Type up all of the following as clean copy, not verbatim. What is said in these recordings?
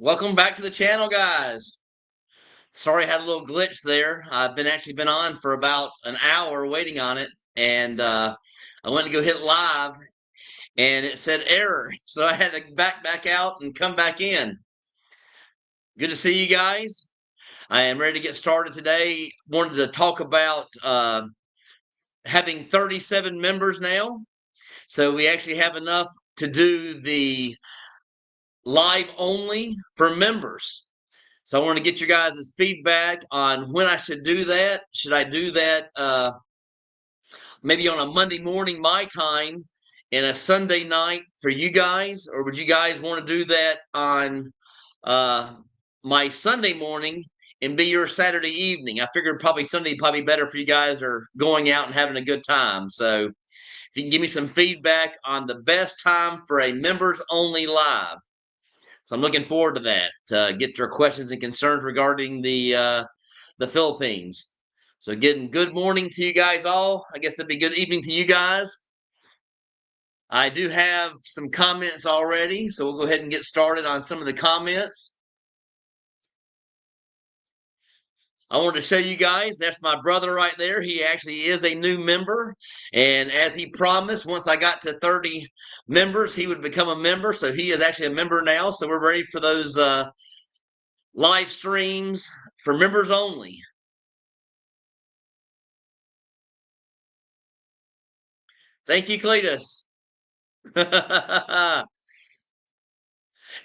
Welcome back to the channel, guys. Sorry I had a little glitch there. I've been on for about an hour waiting on it, and I went to go hit live, and it said error, so I had to back out and come back in. Good to see you guys. I am ready to get started today. Wanted to talk about having 37 members now, so we actually have enough to do the live only for members. So I want to get your guys' feedback on when I should do that. Should I do that maybe on a Monday morning my time and a Sunday night for you guys, or would you guys want to do that on uh, my Sunday morning and be your Saturday evening? I figured probably Sunday probably better for you guys are going out and having a good time. So if you can give me some feedback on the best time for a members only live. So I'm looking forward to that. Get your questions and concerns regarding the Philippines. So again, good morning to you guys all. I guess that'd be good evening to you guys. I do have some comments already, so we'll go ahead and get started on some of the comments. I wanted to show you guys, that's my brother right there. He actually is a new member. And as he promised, once I got to 30 members, he would become a member. So he is actually a member now. So we're ready for those live streams for members only. Thank you, Cletus. And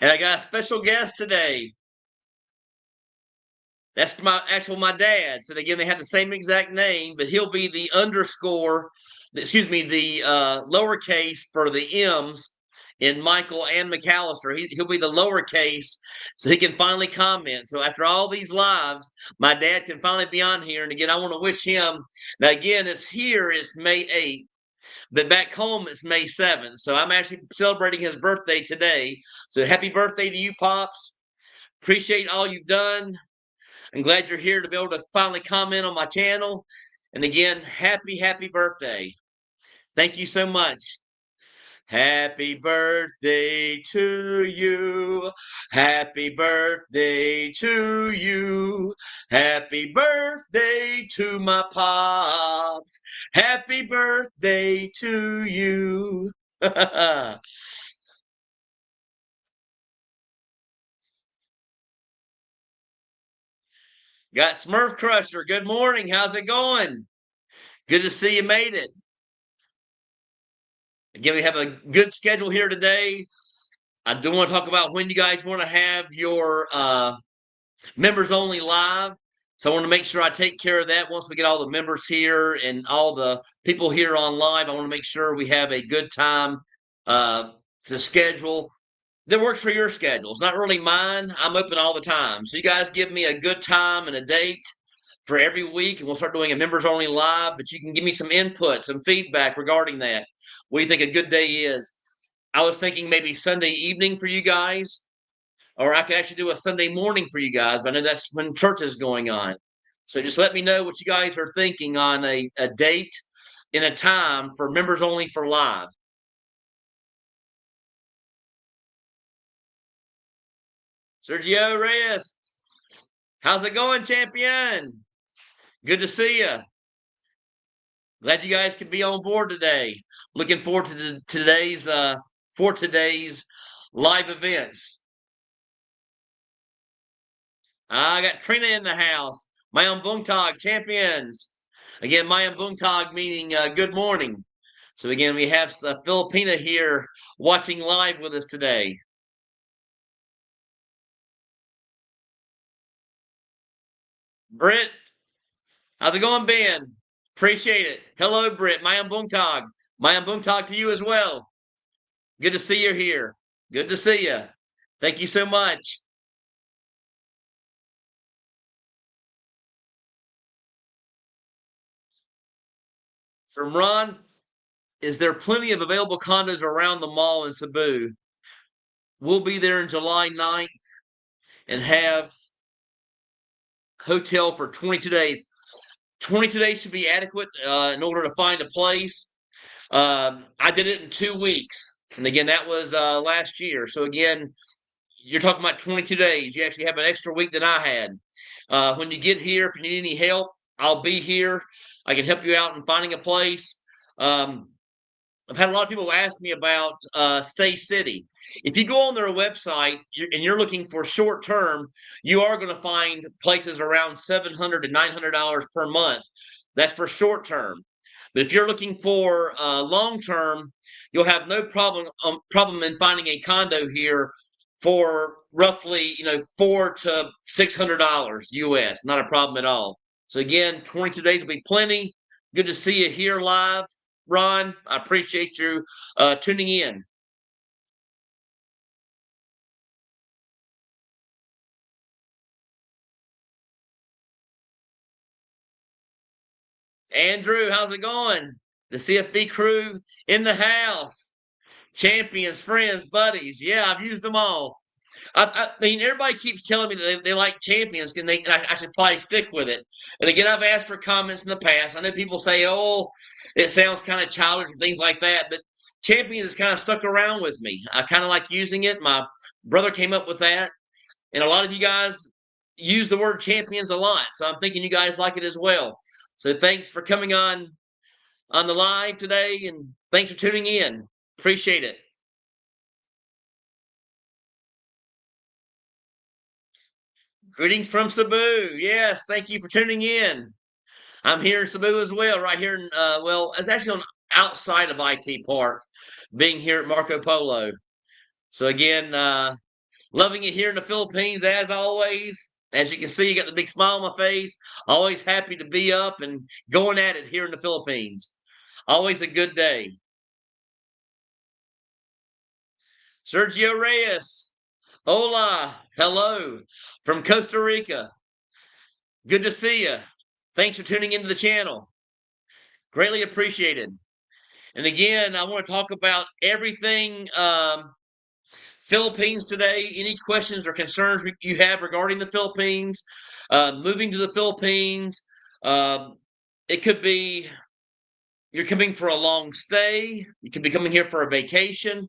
I got a special guest today. That's my dad. So again, they have the same exact name, but he'll be the underscore, excuse me, the lowercase for the M's in Michael and McAllister. He'll be the lowercase, so he can finally comment. So after all these lives, my dad can finally be on here. And again, I want to wish him. Now again, it's May 8th. But back home, it's May 7th. So I'm actually celebrating his birthday today. So happy birthday to you, Pops. Appreciate all you've done. I'm glad you're here to be able to finally comment on my channel. And again, happy birthday. Thank you so much. Happy birthday to you. Happy birthday to you. Happy birthday to my pops. Happy birthday to you. Got Smurf Crusher. Good morning. How's it going? Good to see you made it. Again, we have a good schedule here today. I do want to talk about when you guys want to have your members only live. So I want to make sure I take care of that once we get all the members here and all the people here on live. I want to make sure we have a good time to schedule that works for your schedule. It's not really mine. I'm open all the time. So you guys give me a good time and a date for every week, and we'll start doing a members only live. But you can give me some input, some feedback regarding that. What do you think a good day is? I was thinking maybe Sunday evening for you guys, or I could actually do a Sunday morning for you guys, but I know that's when church is going on. So just let me know what you guys are thinking on a date and a time for members only for live. Sergio Reyes, how's it going, champion? Good to see you. Glad you guys could be on board today. Looking forward to today's live events. I got Trina in the house. Mayang Bungtag champions. Again, Mayang Bungtag meaning good morning. So again, we have Filipina here watching live with us today. Britt, how's it going, Ben? Appreciate it. Hello, Britt. Mayang Bungtag. Mayang Bungtag to you as well. Good to see you here. Good to see you. Thank you so much. From Ron, is there plenty of available condos around the mall in Sibu? We'll be there in July 9th and have hotel for 22 days. 22 days should be adequate in order to find a place. I did it in 2 weeks. And again, that was last year. So again, you're talking about 22 days. You actually have an extra week than I had. When you get here, if you need any help, I'll be here. I can help you out in finding a place. Um, I've had a lot of people ask me about Stay City. If you go on their website and you're looking for short term, you are going to find places around $700 to $900 per month. That's for short term. But if you're looking for long term, you'll have no problem in finding a condo here for roughly $400 to $600 US. Not a problem at all. So again, 22 days will be plenty. Good to see you here live, Ron. I appreciate you tuning in. Andrew, how's it going? The CFB crew in the house. Champions, friends, buddies. Yeah, I've used them all. I mean, everybody keeps telling me that they like champions, and I should probably stick with it. And again, I've asked for comments in the past. I know people say, "Oh, it sounds kind of childish and things like that," but champions has kind of stuck around with me. I kind of like using it. My brother came up with that, and a lot of you guys use the word champions a lot. So I'm thinking you guys like it as well. So thanks for coming on the live today, and thanks for tuning in. Appreciate it. Greetings from Sibu. Yes, thank you for tuning in. I'm here in Sibu as well, right here in well, it's actually on outside of IT Park, being here at Marco Polo. So again, loving it here in the Philippines as always. As you can see, you got the big smile on my face. Always happy to be up and going at it here in the Philippines. Always a good day. Sergio Reyes. Hola. Hello from Costa Rica. Good to see you. Thanks for tuning into the channel. Greatly appreciated. And again, I want to talk about everything Philippines today. Any questions or concerns you have regarding the Philippines, moving to the Philippines? Um, it could be you're coming for a long stay. You could be coming here for a vacation.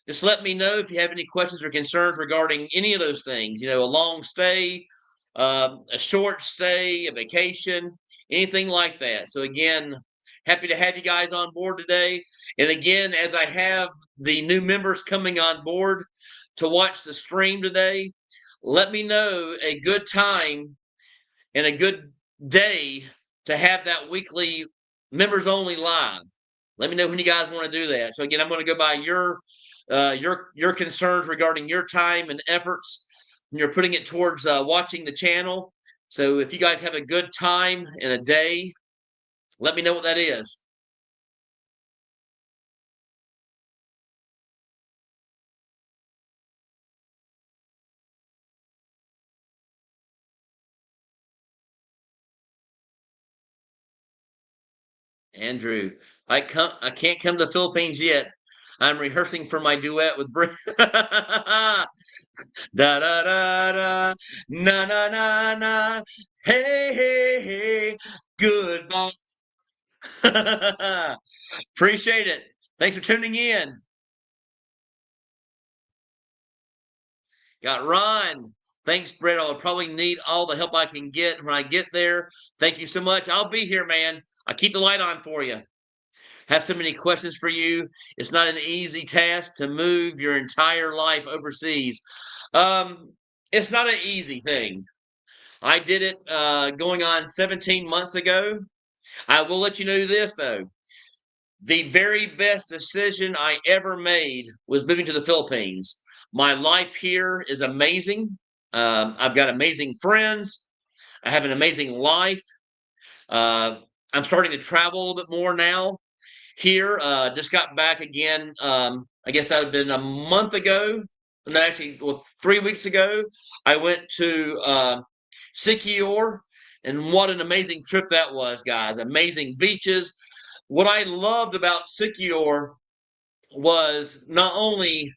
Just let me know if you have any questions or concerns regarding any of those things. A long stay, a short stay, a vacation, anything like that. So again, happy to have you guys on board today. And again, as I have the new members coming on board to watch the stream today, let me know a good time and a good day to have that weekly members only live. Let me know when you guys want to do that. So again, I'm going to go by your concerns regarding your time and efforts when you're putting it towards watching the channel. So if you guys have a good time in a day, let me know what that is. Andrew, I can't come to the Philippines yet. I'm rehearsing for my duet with Brit. Da da da da, na na na na, hey hey hey, goodbye. Appreciate it. Thanks for tuning in. Got Ron. Thanks, Brett. I'll probably need all the help I can get when I get there. Thank you so much. I'll be here, man. I keep the light on for you. Have so many questions for you. It's not an easy task to move your entire life overseas. It's not an easy thing. I did it going on 17 months ago. I will let you know this though. The very best decision I ever made was moving to the Philippines. My life here is amazing. I've got amazing friends. I have an amazing life. I'm starting to travel a little bit more now here. Just got back again. I guess that would have been a month ago. No, actually, well, 3 weeks ago, I went to Siquijor, and what an amazing trip that was, guys. Amazing beaches. What I loved about Siquijor was not only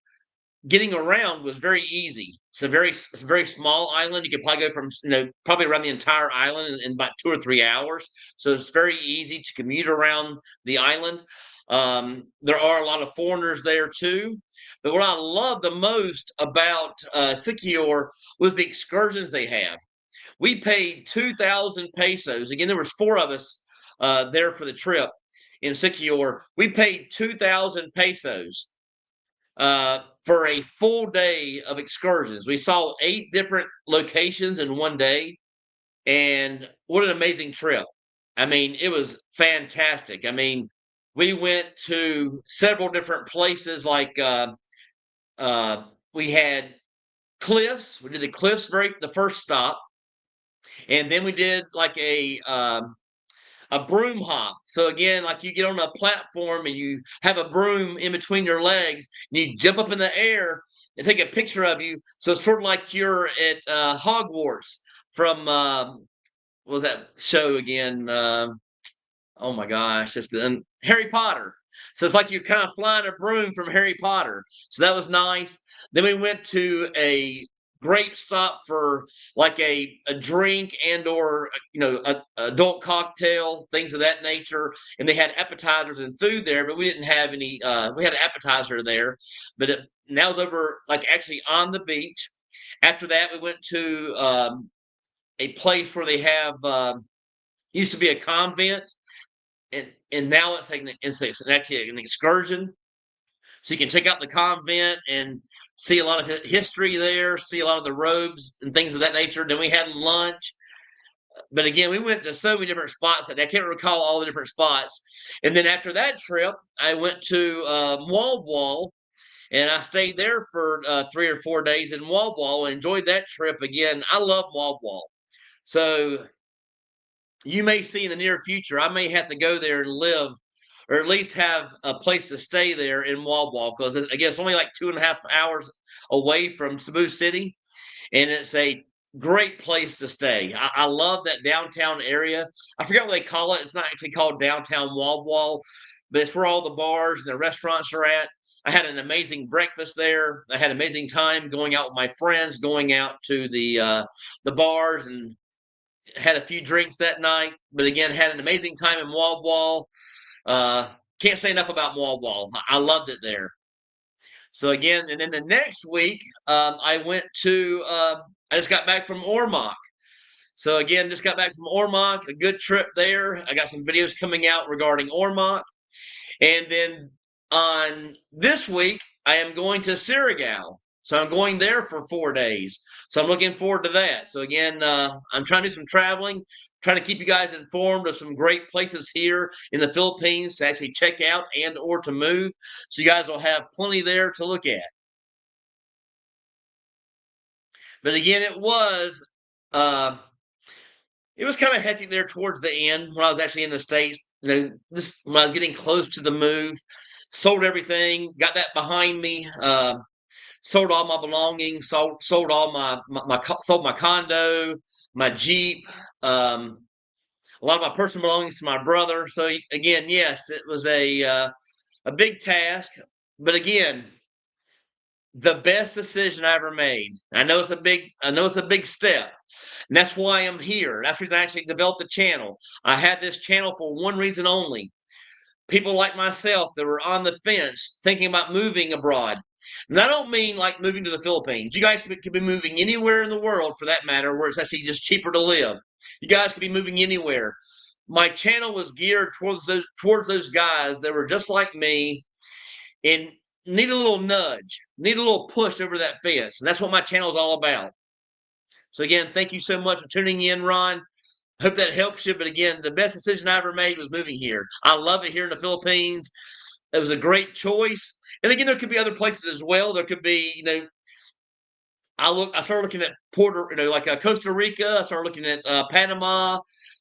getting around was very easy. It's a very small island. You could probably go from probably around the entire island in about 2 or 3 hours. So it's very easy to commute around the island. There are a lot of foreigners there too. But what I love the most about Siquijor was the excursions they have. We paid 2,000 pesos. Again, there was four of us there for the trip in Siquijor. We paid 2,000 pesos for a full day of excursions. We saw 8 different locations in one day, and what an amazing trip. I mean, it was fantastic. I mean, we went to several different places like uh, we had cliffs. We did the cliffs the first stop, and then we did like a broom hop. So again, like you get on a platform and you have a broom in between your legs, and you jump up in the air and take a picture of you. So it's sort of like you're at Hogwarts from what was that show again? Oh my gosh, just Harry Potter. So it's like you're kind of flying a broom from Harry Potter. So that was nice. Then we went to a great stop for like a drink and or a adult cocktail, things of that nature. And they had appetizers and food there, but we didn't have any. We had an appetizer there, but and that was over like actually on the beach. After that, we went to a place where they have used to be a convent, and now it's like it's actually an excursion, so you can check out the convent and see a lot of history there, see a lot of the robes and things of that nature. Then we had lunch, but again, we went to so many different spots that I can't recall all the different spots. And then after that trip, I went to Wall, and I stayed there for 3 or 4 days in Wall and enjoyed that trip again. I love Wall. So you may see in the near future, I may have to go there and live, or at least have a place to stay there in Wall because again, it's only like 2.5 hours away from Cebu City, and it's a great place to stay. I love that downtown area. I forget what they call it. It's not actually called downtown Wall, but it's where all the bars and the restaurants are at. I had an amazing breakfast there. I had an amazing time going out with my friends, going out to the bars and had a few drinks that night, but again, had an amazing time in Wall. Can't say enough about Wall. I loved it there. So again, and then the next week, I went to. I just got back from Ormoc. So again, just got back from Ormoc. A good trip there. I got some videos coming out regarding Ormoc, and then on this week, I am going to Surigao. So I'm going there for 4 days. So I'm looking forward to that. So again, I'm trying to do some traveling, trying to keep you guys informed of some great places here in the Philippines to actually check out and or to move. So you guys will have plenty there to look at. But again, uh, it was kind of hectic there towards the end when I was actually in the States. This when I was getting close to the move, sold everything, got that behind me. Sold all my belongings, sold all sold my condo, my Jeep, a lot of my personal belongings to my brother. So again, yes, it was a big task, but again, the best decision I ever made. I know it's a big step, and that's why I'm here. That's the reason I actually developed the channel. I had this channel for one reason only: people like myself that were on the fence thinking about moving abroad. And I don't mean like moving to the Philippines. You guys could be moving anywhere in the world for that matter where it's actually just cheaper to live. You guys could be moving anywhere. My channel was geared towards those guys that were just like me and need a little nudge, need a little push over that fence. And that's what my channel is all about. So again, thank you so much for tuning in, Ron. Hope that helps you. But again, the best decision I ever made was moving here. I love it here in the Philippines. It was a great choice. And again, there could be other places as well. There could be, I started looking at like Costa Rica. I started looking at Panama.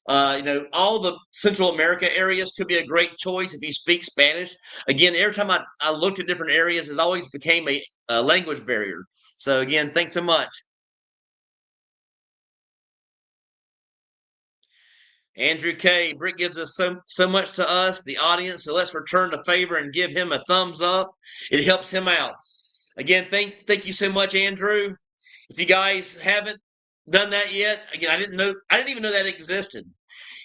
All the Central America areas could be a great choice if you speak Spanish. Again, every time I looked at different areas, it always became a language barrier. So again, thanks so much. Andrew K. Britt gives us so much to us, the audience. So let's return the favor and give him a thumbs up. It helps him out. Again, thank you so much, Andrew. If you guys haven't done that yet, again, I didn't even know that existed.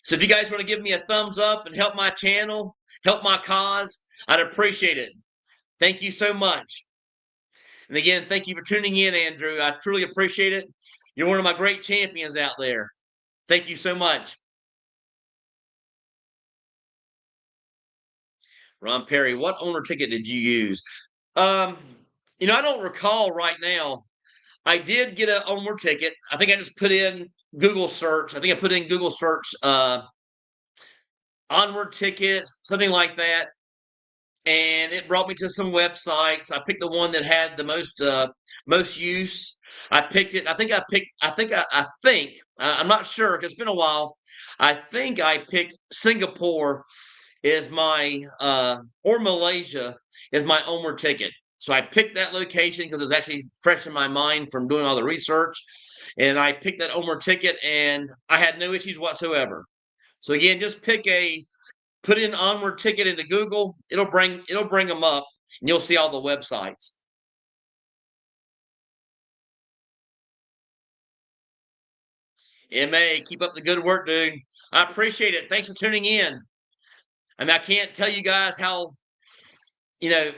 So if you guys want to give me a thumbs up and help my channel, help my cause, I'd appreciate it. Thank you so much. And again, thank you for tuning in, Andrew. I truly appreciate it. You're one of my great champions out there. Thank you so much. Ron Perry, what owner ticket did you use? Um, I don't recall right now. I did get an owner ticket. I think I just put in Google search. I think I put in Google search onward ticket, something like that. And it brought me to some websites. I picked the one that had the most use. I picked it. I'm not sure because it's been a while. I think I picked Singapore is my or Malaysia is my onward ticket. So I picked that location because it was actually fresh in my mind from doing all the research. And I picked that onward ticket and I had no issues whatsoever. So again, just put in onward ticket into Google. It'll bring them up and you'll see all the websites. MA, keep up the good work, dude. I appreciate it. Thanks for tuning in. I mean, I can't tell you guys how you know,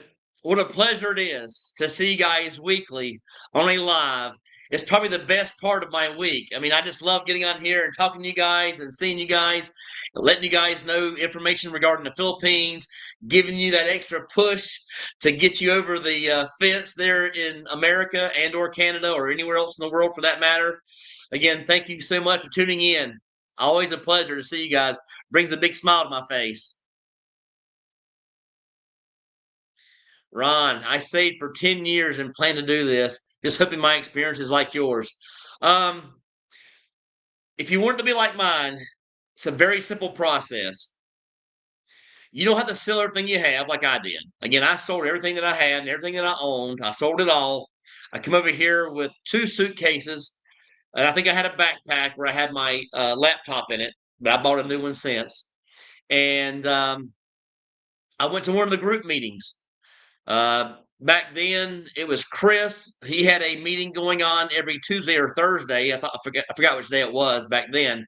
what a pleasure it is to see you guys weekly on a live. It's probably the best part of my week. I mean, I just love getting on here and talking to you guys and seeing you guys, letting you guys know information regarding the Philippines, giving you that extra push to get you over the fence there in America and or Canada or anywhere else in the world for that matter. Again, thank you so much for tuning in. Always a pleasure to see you guys. Brings a big smile to my face. Ron, I stayed for 10 years and plan to do this, just hoping my experience is like yours. Um, if you want it to be like mine, it's a very simple process. You don't have to sell everything you have like I did. Again, I sold everything that I had and everything that I owned. I sold it all. I come over here with 2 suitcases, and I think I had a backpack where I had my laptop in it, but I bought a new one since. And I went to one of the group meetings. Back then, it was Chris. He had a meeting going on every Tuesday or Thursday. I forgot which day it was back then.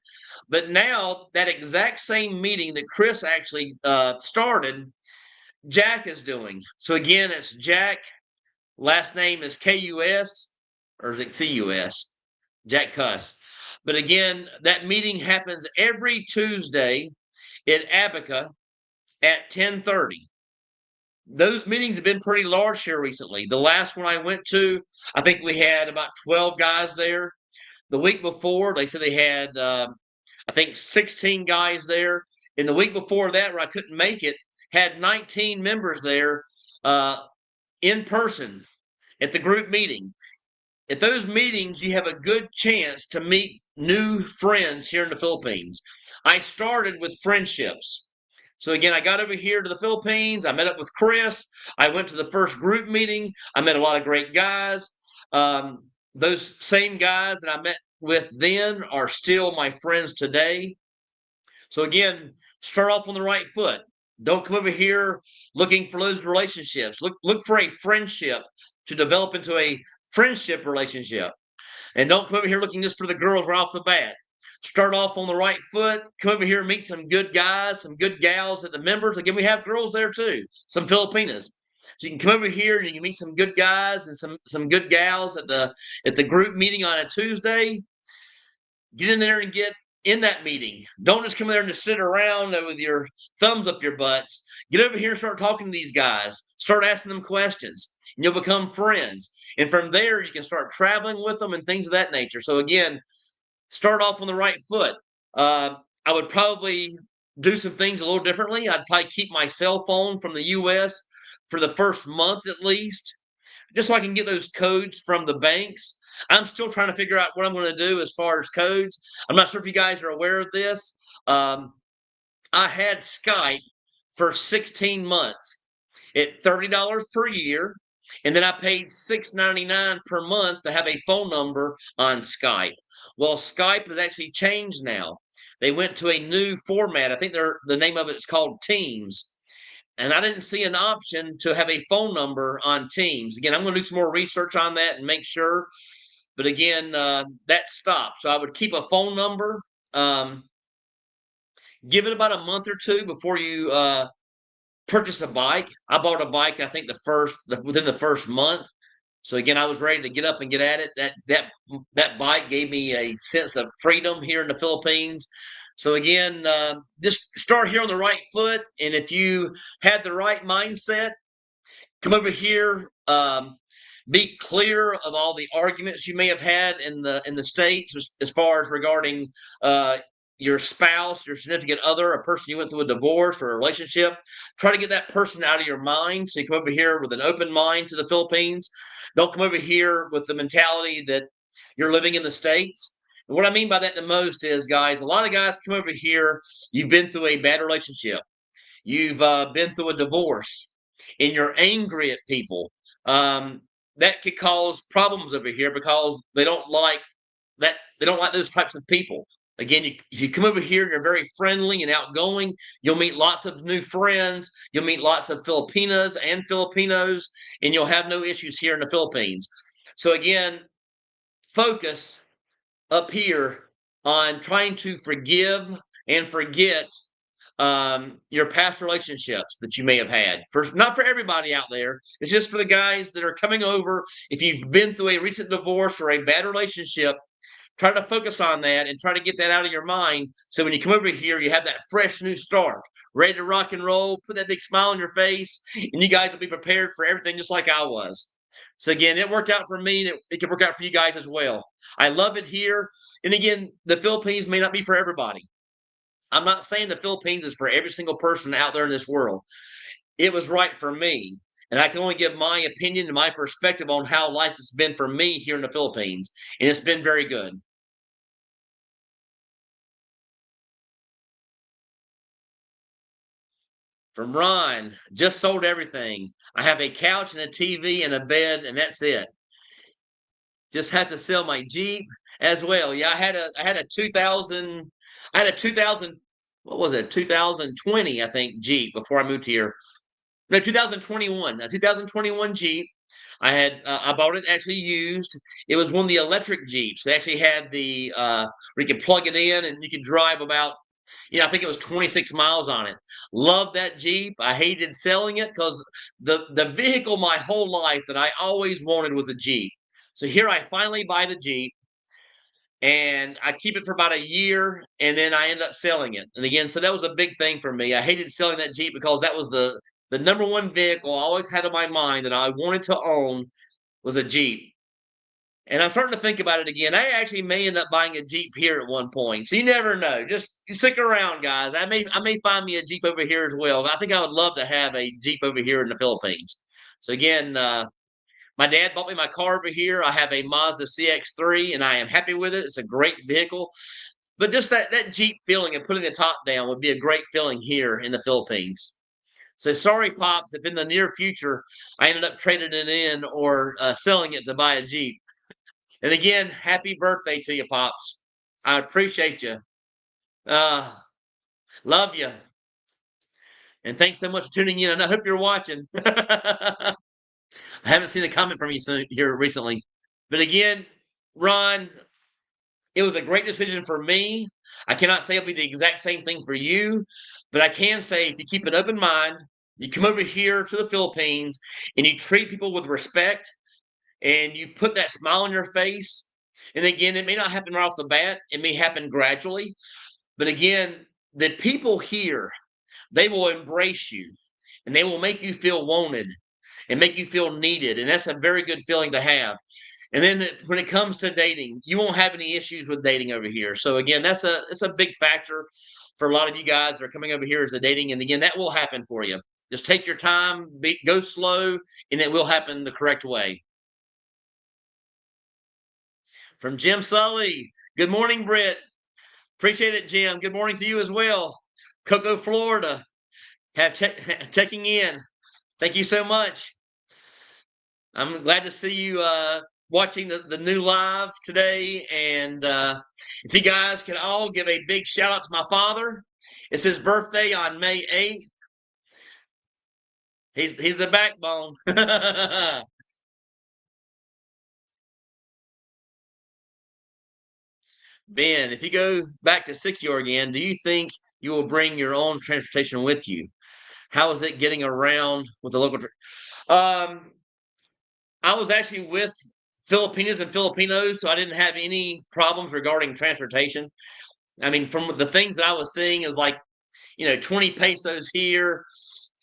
But now that exact same meeting that Chris actually started, Jack is doing. So again, it's Jack. Last name is Kus, or is it Cus? Jack Cuss. But again, that meeting happens every Tuesday in Abaca at 10:30. Those meetings have been pretty large here recently. The last one I went to, I think we had about 12 guys there. The week before, they said they had, I think, 16 guys there. And the week before that, where I couldn't make it, had 19 members there in person at the group meeting. At those meetings, you have a good chance to meet new friends here in the Philippines. I started with friendships. So again, I got over here to the Philippines. I met up with Chris. I went to the first group meeting. I met a lot of great guys. Those same guys that I met with then are still my friends today. So again, start off on the right foot. Don't come over here looking for those relationships. Look for a friendship to develop into a friendship relationship. And don't come over here looking just for the girls right off the bat. Start off on the right foot. Come over here and meet some good guys, some good gals at the members. Again, we have girls there too, some Filipinas. So you can come over here and you can meet some good guys and some good gals at the group meeting on a Tuesday. Get in there and get in that meeting. Don't just come there and just sit around with your thumbs up your butts. Get over here and start talking to these guys. Start asking them questions, and you'll become friends. And from there, you can start traveling with them and things of that nature. So again, start off on the right foot. I would probably do some things a little differently. I'd probably keep my cell phone from the U.S. for the first month at least, just so I can get those codes from the banks. I'm still trying to figure out what I'm going to do as far as codes. I'm not sure if you guys are aware of this. I had Skype for 16 months at $30 per year. And then I paid $6.99 per month to have a phone number on Skype. Well, Skype has actually changed now. They went to a new format. I think the name of it is called Teams. And I didn't see an option to have a phone number on Teams. Again, I'm going to do some more research on that and make sure. But again, that stopped. So I would keep a phone number. Give it about a month or two before you purchase a bike. I bought a bike, I think within the first month. So again, I was ready to get up and get at it. That bike gave me a sense of freedom here in the Philippines. So again, just start here on the right foot, and if you had the right mindset, come over here. Be clear of all the arguments you may have had in the states as far as regarding uh, your spouse, your significant other, a person you went through a divorce or a relationship. Try to get that person out of your mind, so you come over here with an open mind to the Philippines. Don't come over here with the mentality that you're living in the states. And what I mean by that the most is, guys, a lot of guys come over here. You've been through a bad relationship. You've been through a divorce, and you're angry at people. Um, that could cause problems over here because they don't like that. They don't like those types of people. Again, if you come over here and you're very friendly and outgoing, you'll meet lots of new friends. You'll meet lots of Filipinas and Filipinos, and you'll have no issues here in the Philippines. So again, focus up here on trying to forgive and forget your past relationships that you may have had. Not for everybody out there. It's just for the guys that are coming over. If you've been through a recent divorce or a bad relationship, try to focus on that and try to get that out of your mind. So when you come over here, you have that fresh new start, ready to rock and roll, put that big smile on your face, and you guys will be prepared for everything just like I was. So again, it worked out for me, and it can work out for you guys as well. I love it here. And again, the Philippines may not be for everybody. I'm not saying the Philippines is for every single person out there in this world. It was right for me. And I can only give my opinion and my perspective on how life has been for me here in the Philippines. And it's been very good. From Ron, just sold everything. I have a couch and a TV and a bed, and that's it. Just had to sell my Jeep as well. Yeah, I had a 2000 I had a 2000 what was it? 2020 I think Jeep before I moved here. No, 2021. A 2021 Jeep. I bought it actually used. It was one of the electric Jeeps. They actually had where you could plug it in and you could drive about, I think it was 26 miles on it. Loved that Jeep. I hated selling it because the vehicle my whole life that I always wanted was a Jeep. So here I finally buy the Jeep, and I keep it for about a year, and then I end up selling it. And again, so that was a big thing for me. I hated selling that Jeep because that was the number one vehicle I always had in my mind that I wanted to own was a Jeep. And I'm starting to think about it again. I actually may end up buying a Jeep here at one point. So you never know. Just stick around, guys. I may find me a Jeep over here as well. I think I would love to have a Jeep over here in the Philippines. So again, my dad bought me my car over here. I have a Mazda CX-3, and I am happy with it. It's a great vehicle. But just that Jeep feeling and putting the top down would be a great feeling here in the Philippines. So sorry, Pops, if in the near future I ended up trading it in or selling it to buy a Jeep. And again, happy birthday to you, Pops. I appreciate you. Uh, love you. And thanks so much for tuning in. And I hope you're watching. I haven't seen a comment from you here recently. But again, Ron, it was a great decision for me. I cannot say it'll be the exact same thing for you, but I can say if you keep an open mind, you come over here to the Philippines and you treat people with respect and you put that smile on your face. And again, it may not happen right off the bat, it may happen gradually. But again, the people here, they will embrace you and they will make you feel wanted and make you feel needed. And that's a very good feeling to have. And then when it comes to dating, you won't have any issues with dating over here. So again, it's a big factor for a lot of you guys that are coming over here as the dating. And again, that will happen for you. Just take your time, go slow, and it will happen the correct way. From Jim Sully, good morning, Britt. Appreciate it, Jim. Good morning to you as well. Cocoa, Florida, checking in. Thank you so much. I'm glad to see you watching the new live today. And if you guys can all give a big shout out to my father. It's his birthday on May 8th. He's the backbone. Ben, if you go back to Secure again, do you think you will bring your own transportation with you? How was it getting around with the local? Um, I was actually with Filipinas and Filipinos, so I didn't have any problems regarding transportation. I mean, from the things that I was seeing, it was like 20 pesos here,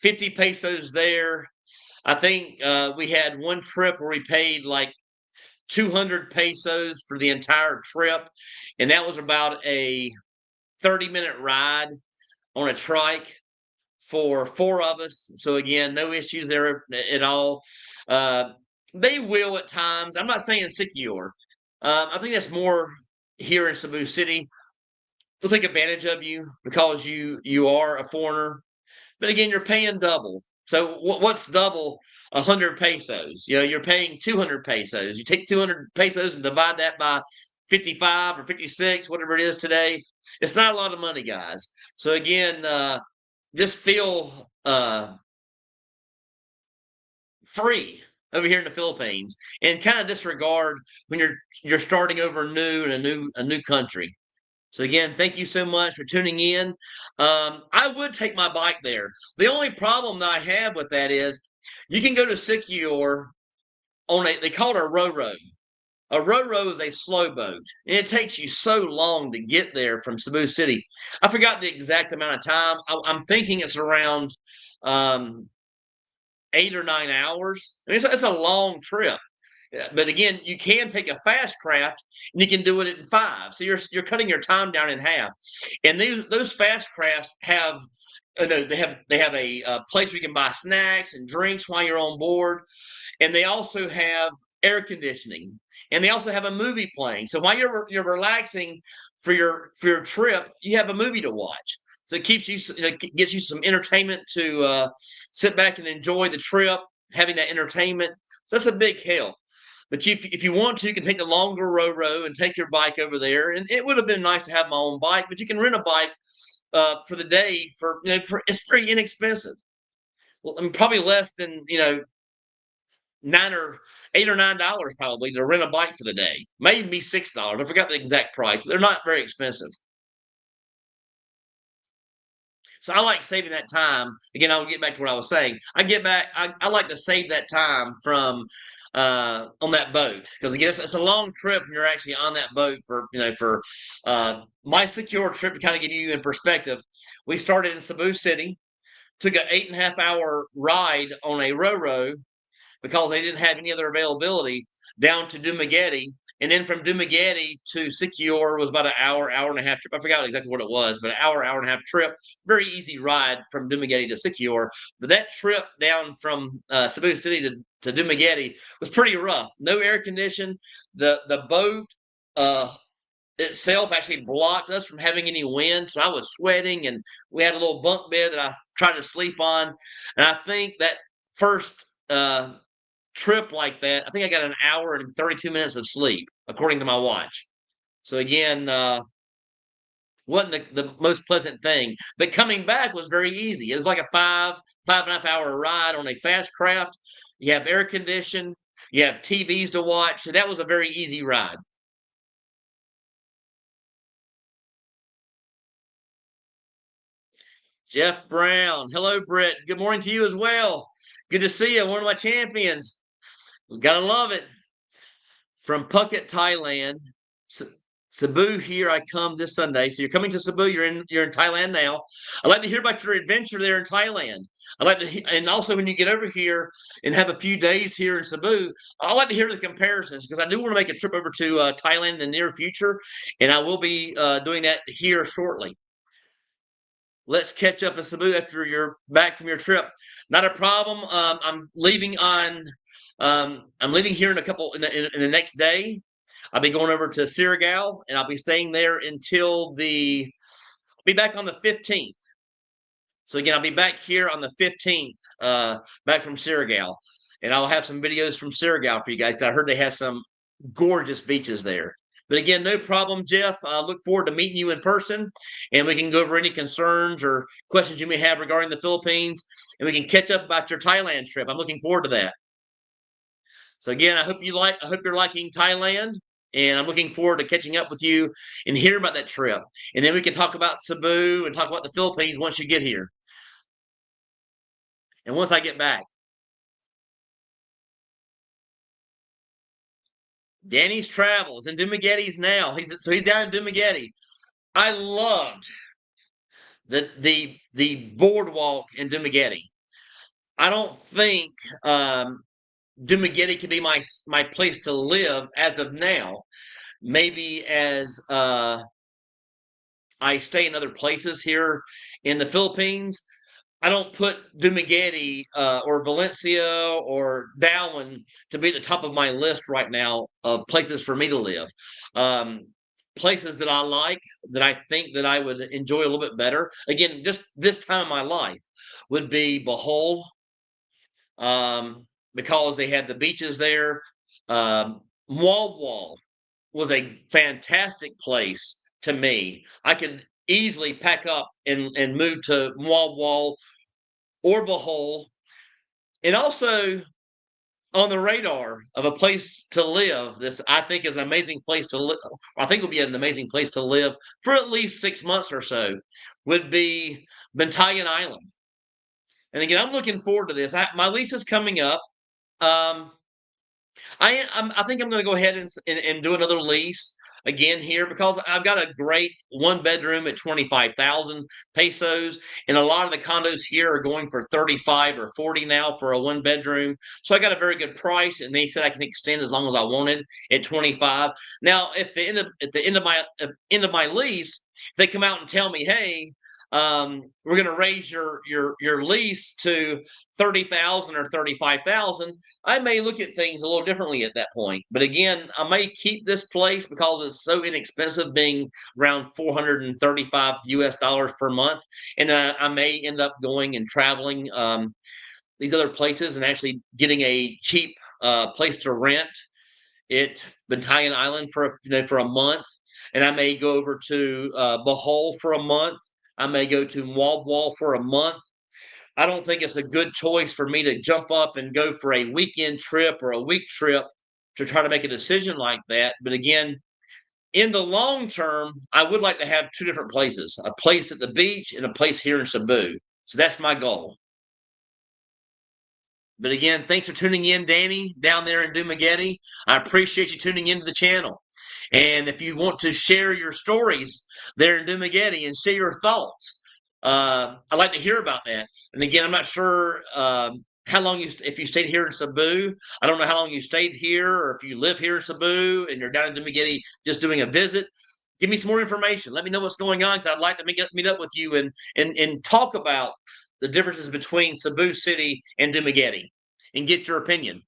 50 pesos there. I think we had one trip where we paid like 200 pesos for the entire trip, and that was about a 30-minute ride on a trike for four of us. So again, no issues there at all. Uh, they will at times. I'm not saying secure. I think that's more here in Cebu City. They'll take advantage of you because you are a foreigner. But again, you're paying double. So what's double 100 pesos? You're paying 200 pesos. You take 200 pesos and divide that by 55 or 56, whatever it is today. It's not a lot of money, guys. So again, just feel free over here in the Philippines, and kind of disregard when you're starting over new in a new country. So again, thank you so much for tuning in. I would take my bike there. The only problem that I have with that is you can go to Sikior on they call it a ro-ro. A ro-ro is a slow boat, and it takes you so long to get there from Cebu City. I forgot the exact amount of time. I'm thinking it's around um, 8 or 9 hours. I mean, it's a long trip. But again, you can take a fast craft and you can do it in 5. So you're cutting your time down in half. And those fast crafts have no, they have a place where you can buy snacks and drinks while you're on board, and they also have air conditioning, and they also have a movie playing. So while you're relaxing for your trip, you have a movie to watch. So it keeps you, gets you some entertainment to sit back and enjoy the trip, having that entertainment. So that's a big help. But if you want to, you can take the longer row and take your bike over there. And it would have been nice to have my own bike, but you can rent a bike for the day for it's very inexpensive. Well, I mean, probably less than 8 or 9 dollars probably to rent a bike for the day. Maybe $6. I forgot the exact price, but they're not very expensive. So I like saving that time. Again, I'll get back to what I was saying. I like to save that time from on that boat because I guess it's a long trip and you're actually on that boat for my secure trip to kind of give you in perspective. We started in Cebu City, took an 8.5 hour ride on a ro-ro because they didn't have any other availability down to Dumaguete. And then from Dumaguete to Siquijor was about an hour, hour and a half trip. I forgot exactly what it was, but an hour, hour and a half trip. Very easy ride from Dumaguete to Siquijor. But that trip down from Cebu City to Dumaguete was pretty rough. No air condition. The boat itself actually blocked us from having any wind. So I was sweating, and we had a little bunk bed that I tried to sleep on. And I think that first trip like that, I think I got an hour and 32 minutes of sleep, according to my watch. So again, wasn't the most pleasant thing. But coming back was very easy. It was like a 5.5 hour ride on a fast craft. You have air condition, you have TVs to watch. So that was a very easy ride. Jeff Brown. Hello, Brett. Good morning to you as well. Good to see you. One of my champions. Gotta love it. From Phuket, Thailand. Sibu, here I come this Sunday. So you're coming to Sibu. You're in Thailand now. I'd like to hear about your adventure there in Thailand. I'd like to, and also when you get over here and have a few days here in Cebu, I'd like to hear the comparisons because I do want to make a trip over to Thailand in the near future, and I will be doing that here shortly. Let's catch up in Cebu after you're back from your trip. Not a problem. I'm leaving here in a couple in the next day. I'll be going over to Sirigal, and I'll be staying there until I'll be back on the 15th. So again, I'll be back here on the 15th, back from Sirigal, and I'll have some videos from Sirigal for you guys. I heard they have some gorgeous beaches there. But again, no problem, Jeff. I look forward to meeting you in person, and we can go over any concerns or questions you may have regarding the Philippines, and we can catch up about your Thailand trip. I'm looking forward to that. So again, I hope you're liking Thailand, and I'm looking forward to catching up with you and hearing about that trip. And then we can talk about Cebu and talk about the Philippines once you get here. And once I get back, Danny's Travels in Dumagetti's now. He's down in Dumagetti. I loved the boardwalk in Dumagetti. I don't think Dumagetti could be my place to live as of now. Maybe as I stay in other places here in the Philippines. I don't put Dumaguete or Valencia or Darwin to be at the top of my list right now of places for me to live. Um, Places that I like, that I think that I would enjoy a little bit better. Again, just this time of my life would be Bohol, because they had the beaches there. Wall was a fantastic place to me. I could easily pack up and move to Wall or Bohol. And also on the radar of a place to live, this I think is an amazing place to live. I think would be an amazing place to live for at least 6 months or so. Would be Bantayan Island. And again, I'm looking forward to this. My lease is coming up. Um, I think I'm going to go ahead and do another lease again here because I've got a great one bedroom at 25,000 pesos, and a lot of the condos here are going for 35 or 40 now for a one bedroom. So I got a very good price, and they said I can extend as long as I wanted at 25. Now, if the end of at the end of my lease, they come out and tell me, hey. We're going to raise your lease to 30,000 or 35,000. I may look at things a little differently at that point. But again, I may keep this place because it's so inexpensive, being around 435 US dollars per month. And then I may end up going and traveling these other places and actually getting a cheap place to rent at Bantayan Island for a month. And I may go over to Bohol for a month. I may go to Wall for a month. I don't think it's a good choice for me to jump up and go for a weekend trip or a week trip to try to make a decision like that. But again, in the long term, I would like to have two different places, a place at the beach and a place here in Cebu. So that's my goal. But again, thanks for tuning in, Danny, down there in Dumaguete. I appreciate you tuning into the channel. And if you want to share your stories there in Dumaguete and share your thoughts, I'd like to hear about that. And again, I'm not sure how long if you stayed here in Cebu. I don't know how long you stayed here, or if you live here in Cebu and you're down in Dumaguete just doing a visit. Give me some more information. Let me know what's going on, because I'd like to meet up with you and talk about the differences between Cebu City and Dumaguete and get your opinion.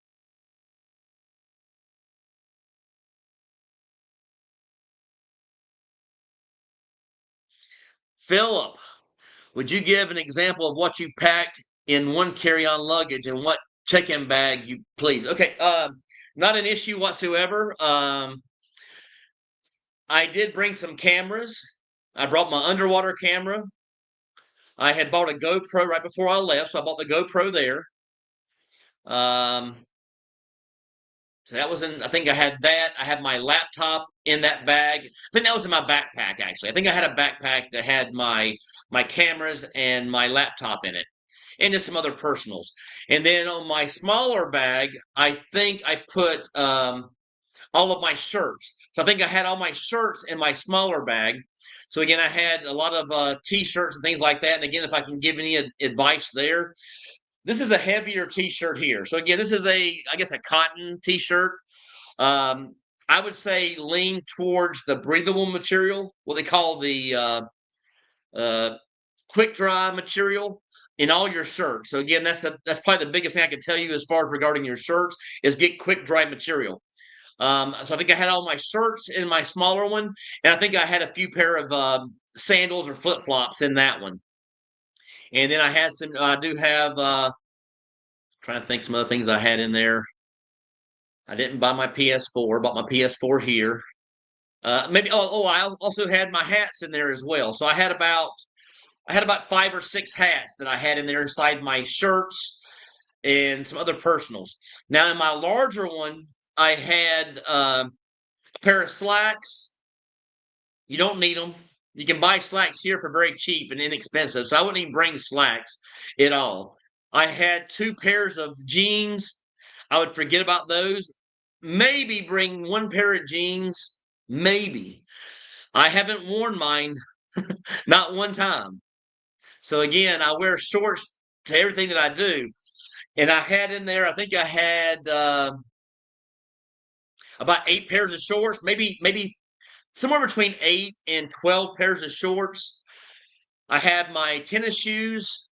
Philip, would you give an example of what you packed in one carry-on luggage and what check-in bag you please? Okay, not an issue whatsoever. I did bring some cameras. I brought my underwater camera. I had bought a GoPro right before I left, so I bought the GoPro there. Um, So that was in, I think I had that. I had my laptop in that bag. I think that was in my backpack, actually. I think I had a backpack that had my cameras and my laptop in it, and just some other personals. And then on my smaller bag, I think I put all of my shirts. So I think I had all my shirts in my smaller bag. So again, I had a lot of t-shirts and things like that. And again, if I can give any advice there, this is a heavier t-shirt here. So again, this is I guess a cotton t-shirt. Um, I would say lean towards the breathable material, what they call the uh, quick dry material in all your shirts. So again, that's probably the biggest thing I can tell you as far as regarding your shirts is get quick dry material. So I think I had all my shirts in my smaller one, and I think I had a few pair of sandals or flip flops in that one. And then I had some. I do have. Trying to think some other things I had in there. I didn't buy my PS4. Bought my PS4 here. Maybe. I also had my hats in there as well. So I had about 5 or 6 hats that I had in there inside my shirts and some other personals. Now in my larger one, I had a pair of slacks. You don't need them. You can buy slacks here for very cheap and inexpensive. So I wouldn't even bring slacks at all. I had 2 pairs of jeans. I would forget about those. Maybe bring 1 pair of jeans, maybe. I haven't worn mine, not one time. So again, I wear shorts to everything that I do. And I had in there, I think I had about 8 pairs of shorts, maybe somewhere between 8 and 12 pairs of shorts. I had my tennis shoes,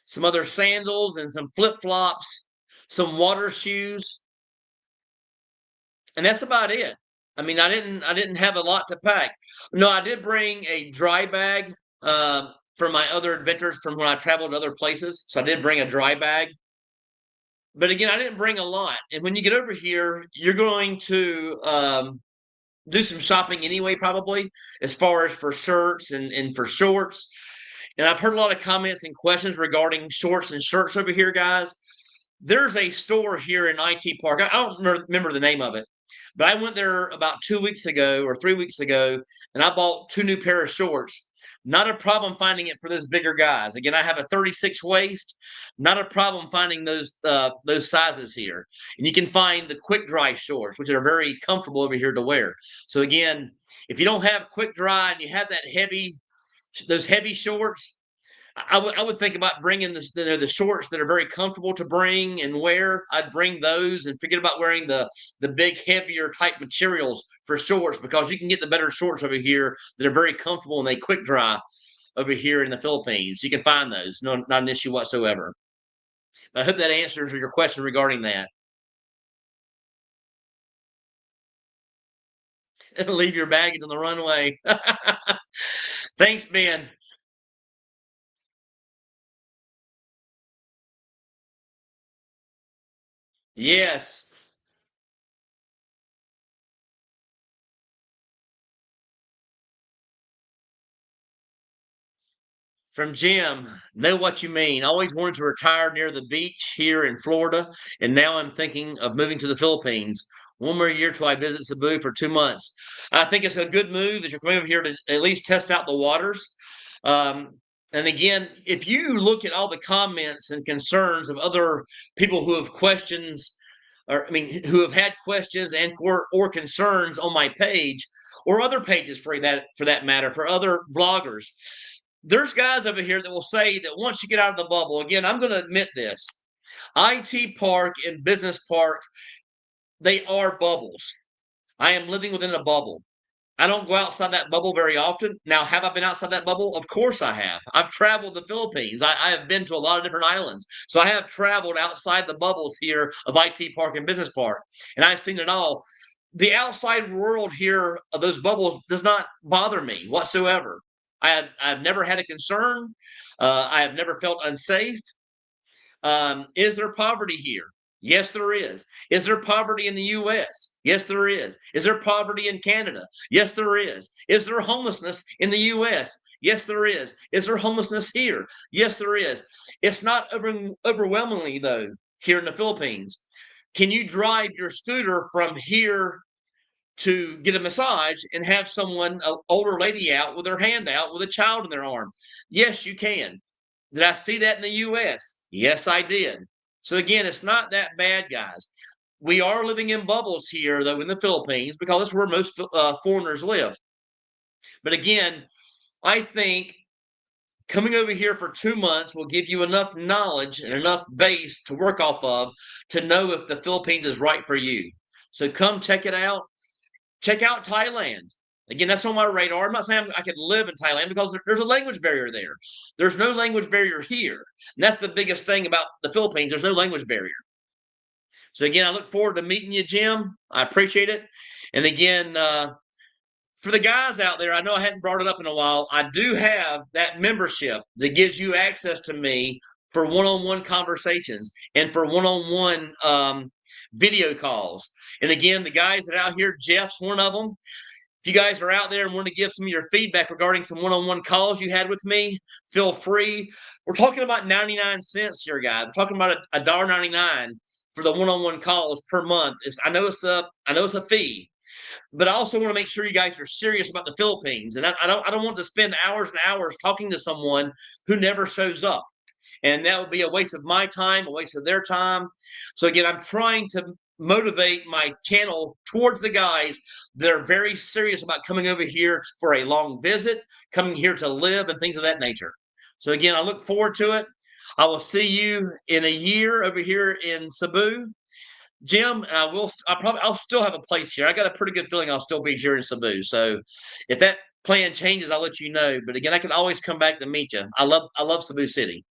some other sandals, and some flip flops, some water shoes, and that's about it. I mean, I didn't have a lot to pack. No, I did bring a dry bag from my other adventures from when I traveled to other places. So I did bring a dry bag. But again, I didn't bring a lot. And when you get over here, you're going to do some shopping anyway, probably, as far as for shirts and for shorts. And I've heard a lot of comments and questions regarding shorts and shirts over here, guys. There's a store here in IT Park. I don't remember the name of it, but I went there about 2 weeks ago or 3 weeks ago, and I bought 2 new pair of shorts. Not a problem finding it for those bigger guys. Again, I have a 36 waist. Not a problem finding those sizes here. And you can find the quick dry shorts, which are very comfortable over here to wear. So again, if you don't have quick dry and you have those heavy shorts, I would think about bringing the shorts that are very comfortable to bring and wear. I'd bring those and forget about wearing the big heavier type materials for shorts, because you can get the better shorts over here that are very comfortable and they quick dry over here in the Philippines. You can find those, no, not an issue whatsoever. I hope that answers your question regarding that. Leave your baggage on the runway. Thanks, Ben. Yes. From Jim, know what you mean. Always wanted to retire near the beach here in Florida, and now I'm thinking of moving to the Philippines. One more year till I visit Cebu for 2 months. I think it's a good move that you're coming over here to at least test out the waters. Um, and again, if you look at all the comments and concerns of other people who have questions, or I mean, who have had questions and or concerns on my page or other pages for that matter, for other bloggers, there's guys over here that will say that once you get out of the bubble, again, I'm going to admit this. IT Park and Business Park, they are bubbles. I am living within a bubble. I don't go outside that bubble very often. Now, have I been outside that bubble? Of course I have. I've traveled the Philippines. I have been to a lot of different islands. So I have traveled outside the bubbles here of IT Park and Business Park, and I've seen it all. The outside world here of those bubbles does not bother me whatsoever. I've never had a concern. I have never felt unsafe. Is there poverty here? Yes, there is. Is there poverty in the U.S.? Yes, there is. Is there poverty in Canada? Yes, there is. Is there homelessness in the U.S.? Yes, there is. Is there homelessness here? Yes, there is. It's not overwhelmingly, though, here in the Philippines. Can you drive your scooter from here to get a massage and have someone, an older lady out with her hand out with a child in their arm? Yes, you can. Did I see that in the US? Yes, I did. So again, it's not that bad, guys. We are living in bubbles here, though, in the Philippines, because that's where most foreigners live. But again, I think coming over here for 2 months will give you enough knowledge and enough base to work off of to know if the Philippines is right for you. So come check it out. Check out Thailand. Again, that's on my radar. I'm not saying I could live in Thailand because there's a language barrier there. There's no language barrier here. And that's the biggest thing about the Philippines. There's no language barrier. So again, I look forward to meeting you, Jim. I appreciate it. And again, for the guys out there, I know I hadn't brought it up in a while. I do have that membership that gives you access to me for one-on-one conversations and for one-on-one video calls. And again, the guys that are out here, Jeff's one of them. If you guys are out there and want to give some of your feedback regarding some one-on-one calls you had with me, feel free. We're talking about 99 cents here, guys. We're talking about $1.99 for the one-on-one calls per month. I know it's a fee, but I also want to make sure you guys are serious about the Philippines. And I don't want to spend hours and hours talking to someone who never shows up. and that would be a waste of my time, a waste of their time. So again, I'm trying to motivate my channel towards the guys that are very serious about coming over here for a long visit, coming here to live, and things of that nature. So again, I look forward to it. I will see you in a year over here in Sibu, Jim. And I'll still have a place here. I got a pretty good feeling I'll still be here in Sibu. So if that plan changes, I'll let you know. But again, I can always come back to meet you. I love Cebu City.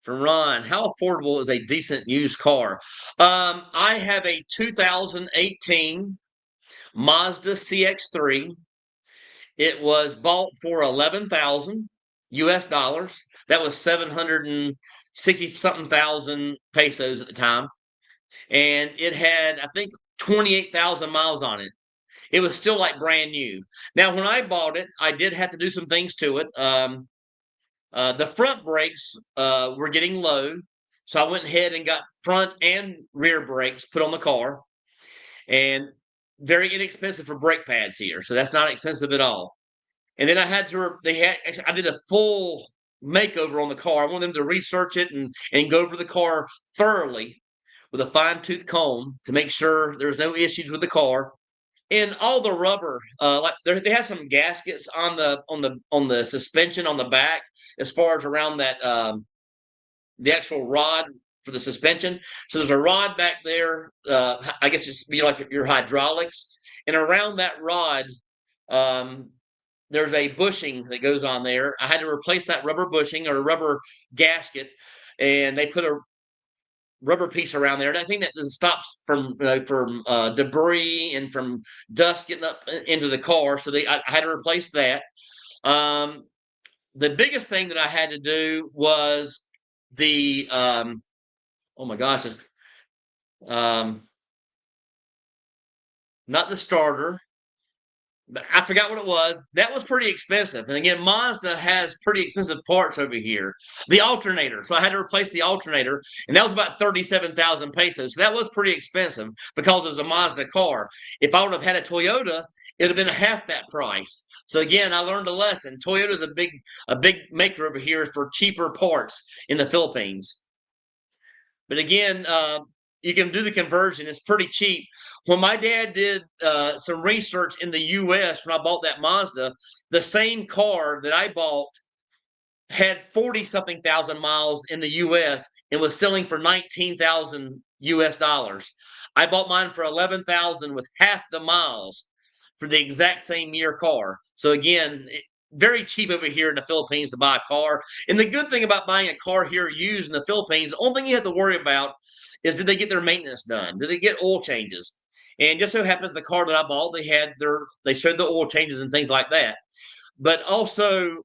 From Ron, how affordable is a decent used car? I have a 2018 Mazda CX-3. It was bought for 11,000 US dollars. That was 760 something thousand pesos at the time, and it had, I think, 28,000 miles on it. It was still like brand new. Now, when I bought it, I did have to do some things to it. The front brakes were getting low, so I went ahead and got front and rear brakes put on the car, and very inexpensive for brake pads here, so that's not expensive at all. And then I had to I did a full makeover on the car. I wanted them to research it and go over the car thoroughly with a fine tooth comb to make sure there's no issues with the car. And all the rubber, like they have some gaskets on the suspension on the back, as far as around that the actual rod for the suspension. So there's a rod back there. I guess it's be like your hydraulics, and around that rod, um, there's a bushing that goes on there. I had to replace that rubber bushing or rubber gasket, and they put a rubber piece around there. And I think that stops from debris and from dust getting up into the car. So I had to replace that. Um, the biggest thing that I had to do was the oh my gosh, um, not the starter. I forgot what it was. That was pretty expensive. And again, Mazda has pretty expensive parts over here. The alternator. So I had to replace the alternator, and that was about 37,000 pesos. So that was pretty expensive because it was a Mazda car. If I would have had a Toyota, it would have been half that price. So again, I learned a lesson. Toyota is a big maker over here for cheaper parts in the Philippines. But again, you can do the conversion. It's pretty cheap. When my dad did some research in the U.S. when I bought that Mazda, the same car that I bought had 40 something thousand miles in the U.S. and was selling for 19,000 US dollars. I bought mine for 11,000 with half the miles for the exact same year car. So again, very cheap over here in the Philippines to buy a car. And the good thing about buying a car here used in the Philippines, the only thing you have to worry about is did they get their maintenance done? Did they get oil changes? And just so happens the car that I bought, they showed the oil changes and things like that. But also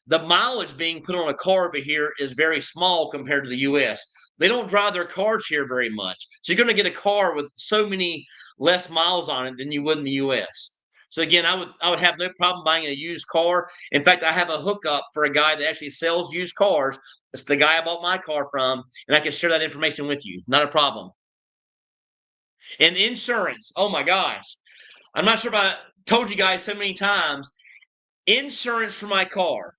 the mileage being put on a car over here is very small compared to the US. They don't drive their cars here very much. So you're going to get a car with so many less miles on it than you would in the US. So again, I would have no problem buying a used car. In fact, I have a hookup for a guy that actually sells used cars. It's the guy I bought my car from, and I can share that information with you. Not a problem. And insurance. Oh my gosh. I'm not sure if I told you guys so many times. Insurance for my car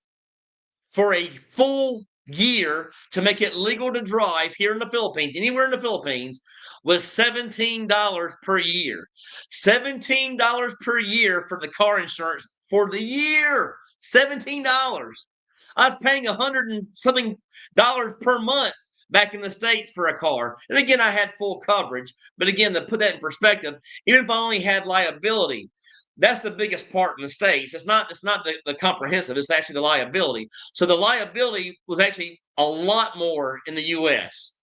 for a full year to make it legal to drive here in the Philippines, anywhere in the Philippines, was $17 per year. $17 per year for the car insurance for the year. $17. I was paying 100 and something dollars per month back in the States for a car. And again, I had full coverage. But again, to put that in perspective, even if I only had liability, that's the biggest part in the States. It's not the comprehensive, it's actually the liability. So the liability was actually a lot more in the US.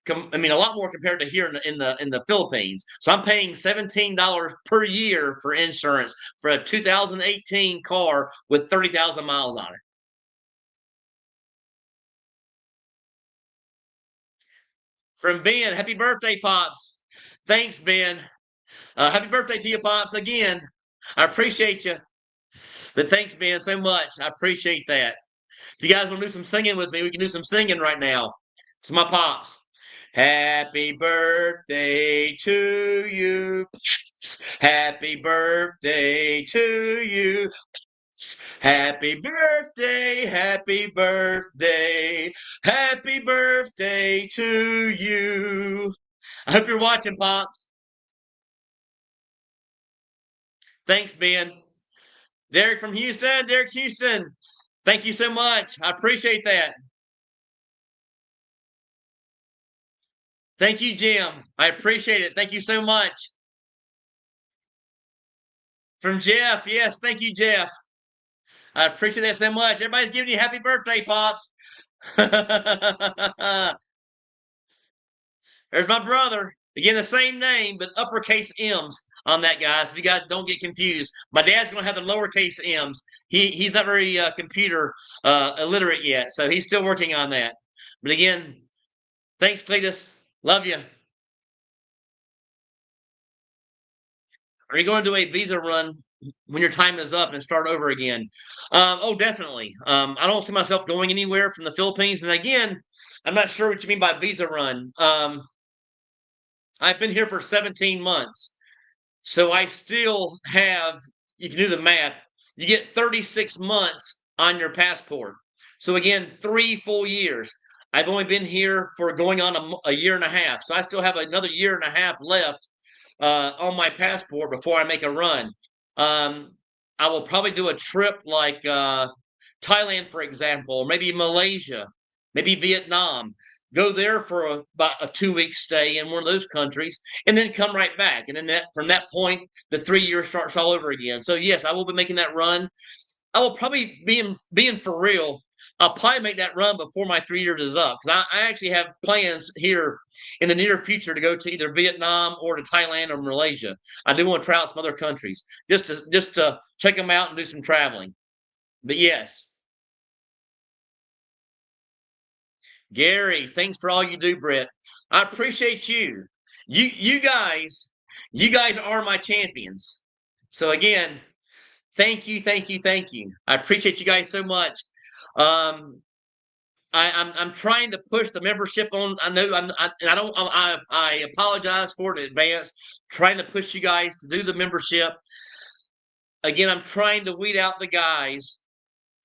I mean, a lot more compared to here in the Philippines. So I'm paying $17 per year for insurance for a 2018 car with 30,000 miles on it. From Ben, happy birthday, Pops. Thanks, Ben. Happy birthday to you, Pops, again. I appreciate you. But thanks, Ben, so much. I appreciate that. If you guys want to do some singing with me, we can do some singing right now. It's my Pops. Happy birthday to you. Happy birthday to you. Happy birthday, happy birthday, happy birthday to you. I hope you're watching, Pops. Thanks, Ben. Derek from Houston. Derek Houston. Thank you so much. I appreciate that. Thank you, Jim. I appreciate it. Thank you so much. From Jeff. Yes, thank you, Jeff. I appreciate that so much. Everybody's giving you happy birthday, Pops. There's my brother. Again, the same name, but uppercase M's on that, guys. So if you guys don't get confused, my dad's going to have the lowercase M's. He's not very computer illiterate yet, so he's still working on that. But again, thanks, Cletus. Love you. Are you going to do a visa run when your time is up and start over again? Oh, definitely. I don't see myself going anywhere from the Philippines. And again, I'm not sure what you mean by visa run. I've been here for 17 months. So I still have, you can do the math, you get 36 months on your passport. So again, 3 full years. I've only been here for going on a year and a half. So I still have another year and a half left on my passport before I make a run. I will probably do a trip like Thailand, for example, or maybe Malaysia, maybe Vietnam. Go there for about a 2-week stay in one of those countries, and then come right back. And then from that point, the 3 years starts all over again. So yes, I will be making that run. I will probably being for real. I'll probably make that run before my 3 years is up because I actually have plans here in the near future to go to either Vietnam or to Thailand or Malaysia. I do want to try out some other countries just to check them out and do some traveling. But yes, Gary, thanks for all you do, Brett. I appreciate you. You guys are my champions. So again, thank you, thank you, thank you. I appreciate you guys so much. Um, I'm trying to push the membership on. I know and I don't I apologize for it in advance. Trying to push you guys to do the membership. Again, I'm trying to weed out the guys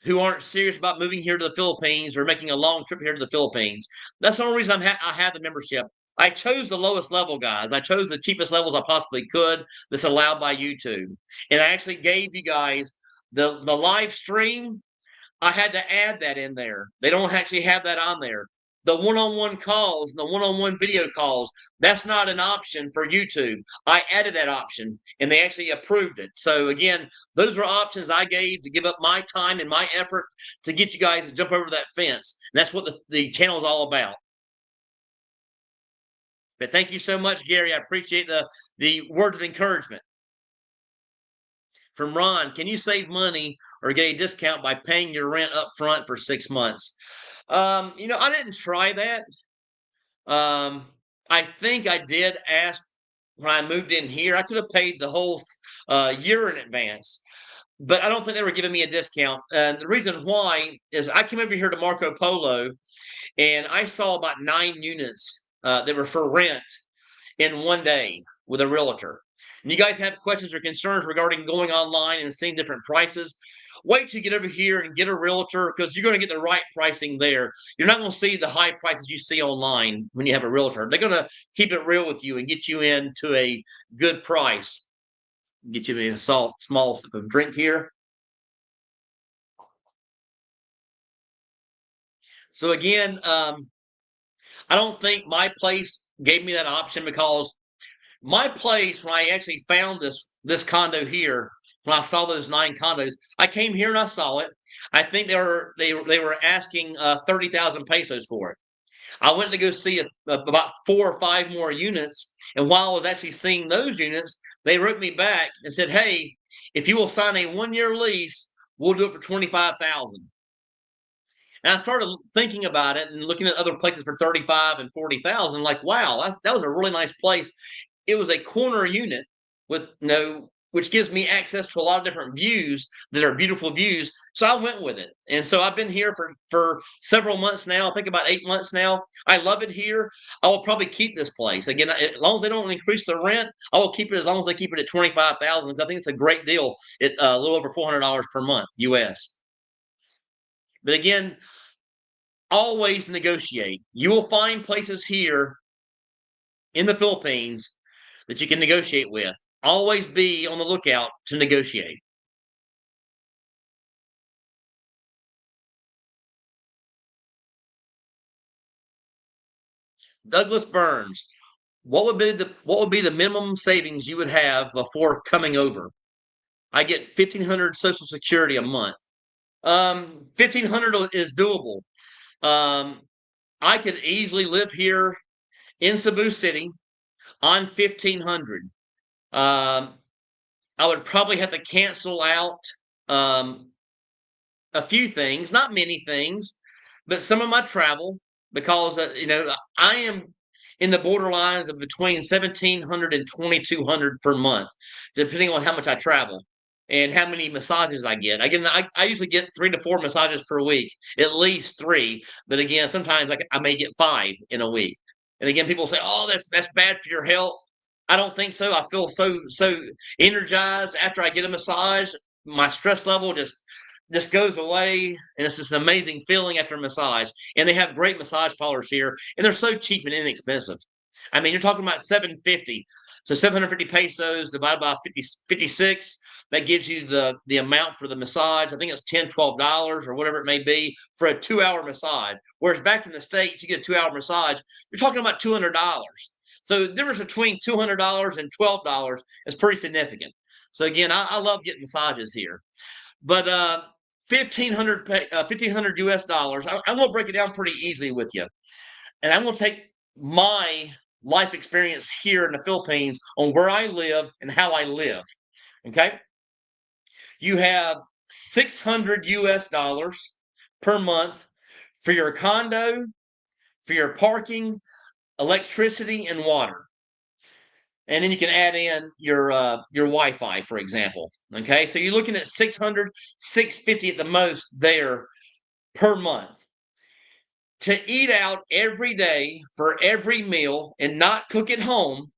who aren't serious about moving here to the Philippines or making a long trip here to the Philippines. That's the only reason I have the membership. I chose the lowest level, guys. I chose the cheapest levels I possibly could that's allowed by YouTube. And I actually gave you guys the live stream. I had to add that in there. They don't actually have that on there. The one-on-one calls, the one-on-one video calls, that's not an option for YouTube. I added that option and they actually approved it. So again, those were options I gave to give up my time and my effort to get you guys to jump over that fence. And that's what the channel is all about. But thank you so much, Gary. I appreciate the words of encouragement. From Ron, can you save money or get a discount by paying your rent up front for 6 months? I didn't try that. Um, I think I did ask when I moved in here. I could have paid the whole year in advance, but I don't think they were giving me a discount. And the reason why is I came over here to Marco Polo and I saw about 9 units that were for rent in one day with a realtor. And you guys have questions or concerns regarding going online and seeing different prices, wait till you get over here and get a realtor because you're going to get the right pricing there. You're not going to see the high prices you see online when you have a realtor. They're going to keep it real with you and get you into a good price. Get you a small sip of drink here. So again, I don't think my place gave me that option because my place, when I actually found this condo here, when I saw those 9 condos, I came here and I saw it. I think they were asking 30,000 pesos for it. I went to go see about 4 or 5 more units, and while I was actually seeing those units, they wrote me back and said, "Hey, if you will sign a 1-year lease, we'll do it for 25,000." And I started thinking about it and looking at other places for 35 and 40,000. Like, wow, that was a really nice place. It was a corner unit with no which gives me access to a lot of different views that are beautiful views. So I went with it. And so I've been here for several months now. I think about 8 months now. I love it here. I will probably keep this place. Again, as long as they don't increase the rent, I will keep it as long as they keep it at 25,000 because I think it's a great deal at a little over $400 per month US. But again, always negotiate. You will find places here in the Philippines that you can negotiate with. Always be on the lookout to negotiate. Douglas Burns, what would be the minimum savings you would have before coming over? I get 1,500 Social Security a month. 1,500 is doable. Um, I could easily live here in Cebu City on 1,500. Um, I would probably have to cancel out um, a few things, not many things, but some of my travel because I am in the borderlines of between 1,700 and 2,200 per month, depending on how much I travel and how many massages I get. Again, I usually get 3 to 4 massages per week, at least three. But again, sometimes I may get 5 in a week. And again, people say, "Oh, that's bad for your health." I don't think so. I feel so energized after I get a massage. My stress level just goes away, and it's just an amazing feeling after a massage. And they have great massage parlors here, and they're so cheap and inexpensive. I mean, you're talking about 750, so 750 pesos divided by 56. That gives you the amount for the massage. I think it's $10, $12 or whatever it may be for a 2 hour massage. Whereas back in the States, you get a 2 hour massage, you're talking about $200. So the difference between $200 and $12 is pretty significant. So again, I love getting massages here. But 1,500 US dollars. I'm going to break it down pretty easily with you, and I'm going to take my life experience here in the Philippines on where I live and how I live. Okay, you have 600 US dollars per month for your condo, for your parking, electricity, and water. And then you can add in your Wi-Fi, for example. Okay, so you're looking at 600, 650 at the most there per month. To eat out every day for every meal and not cook at home,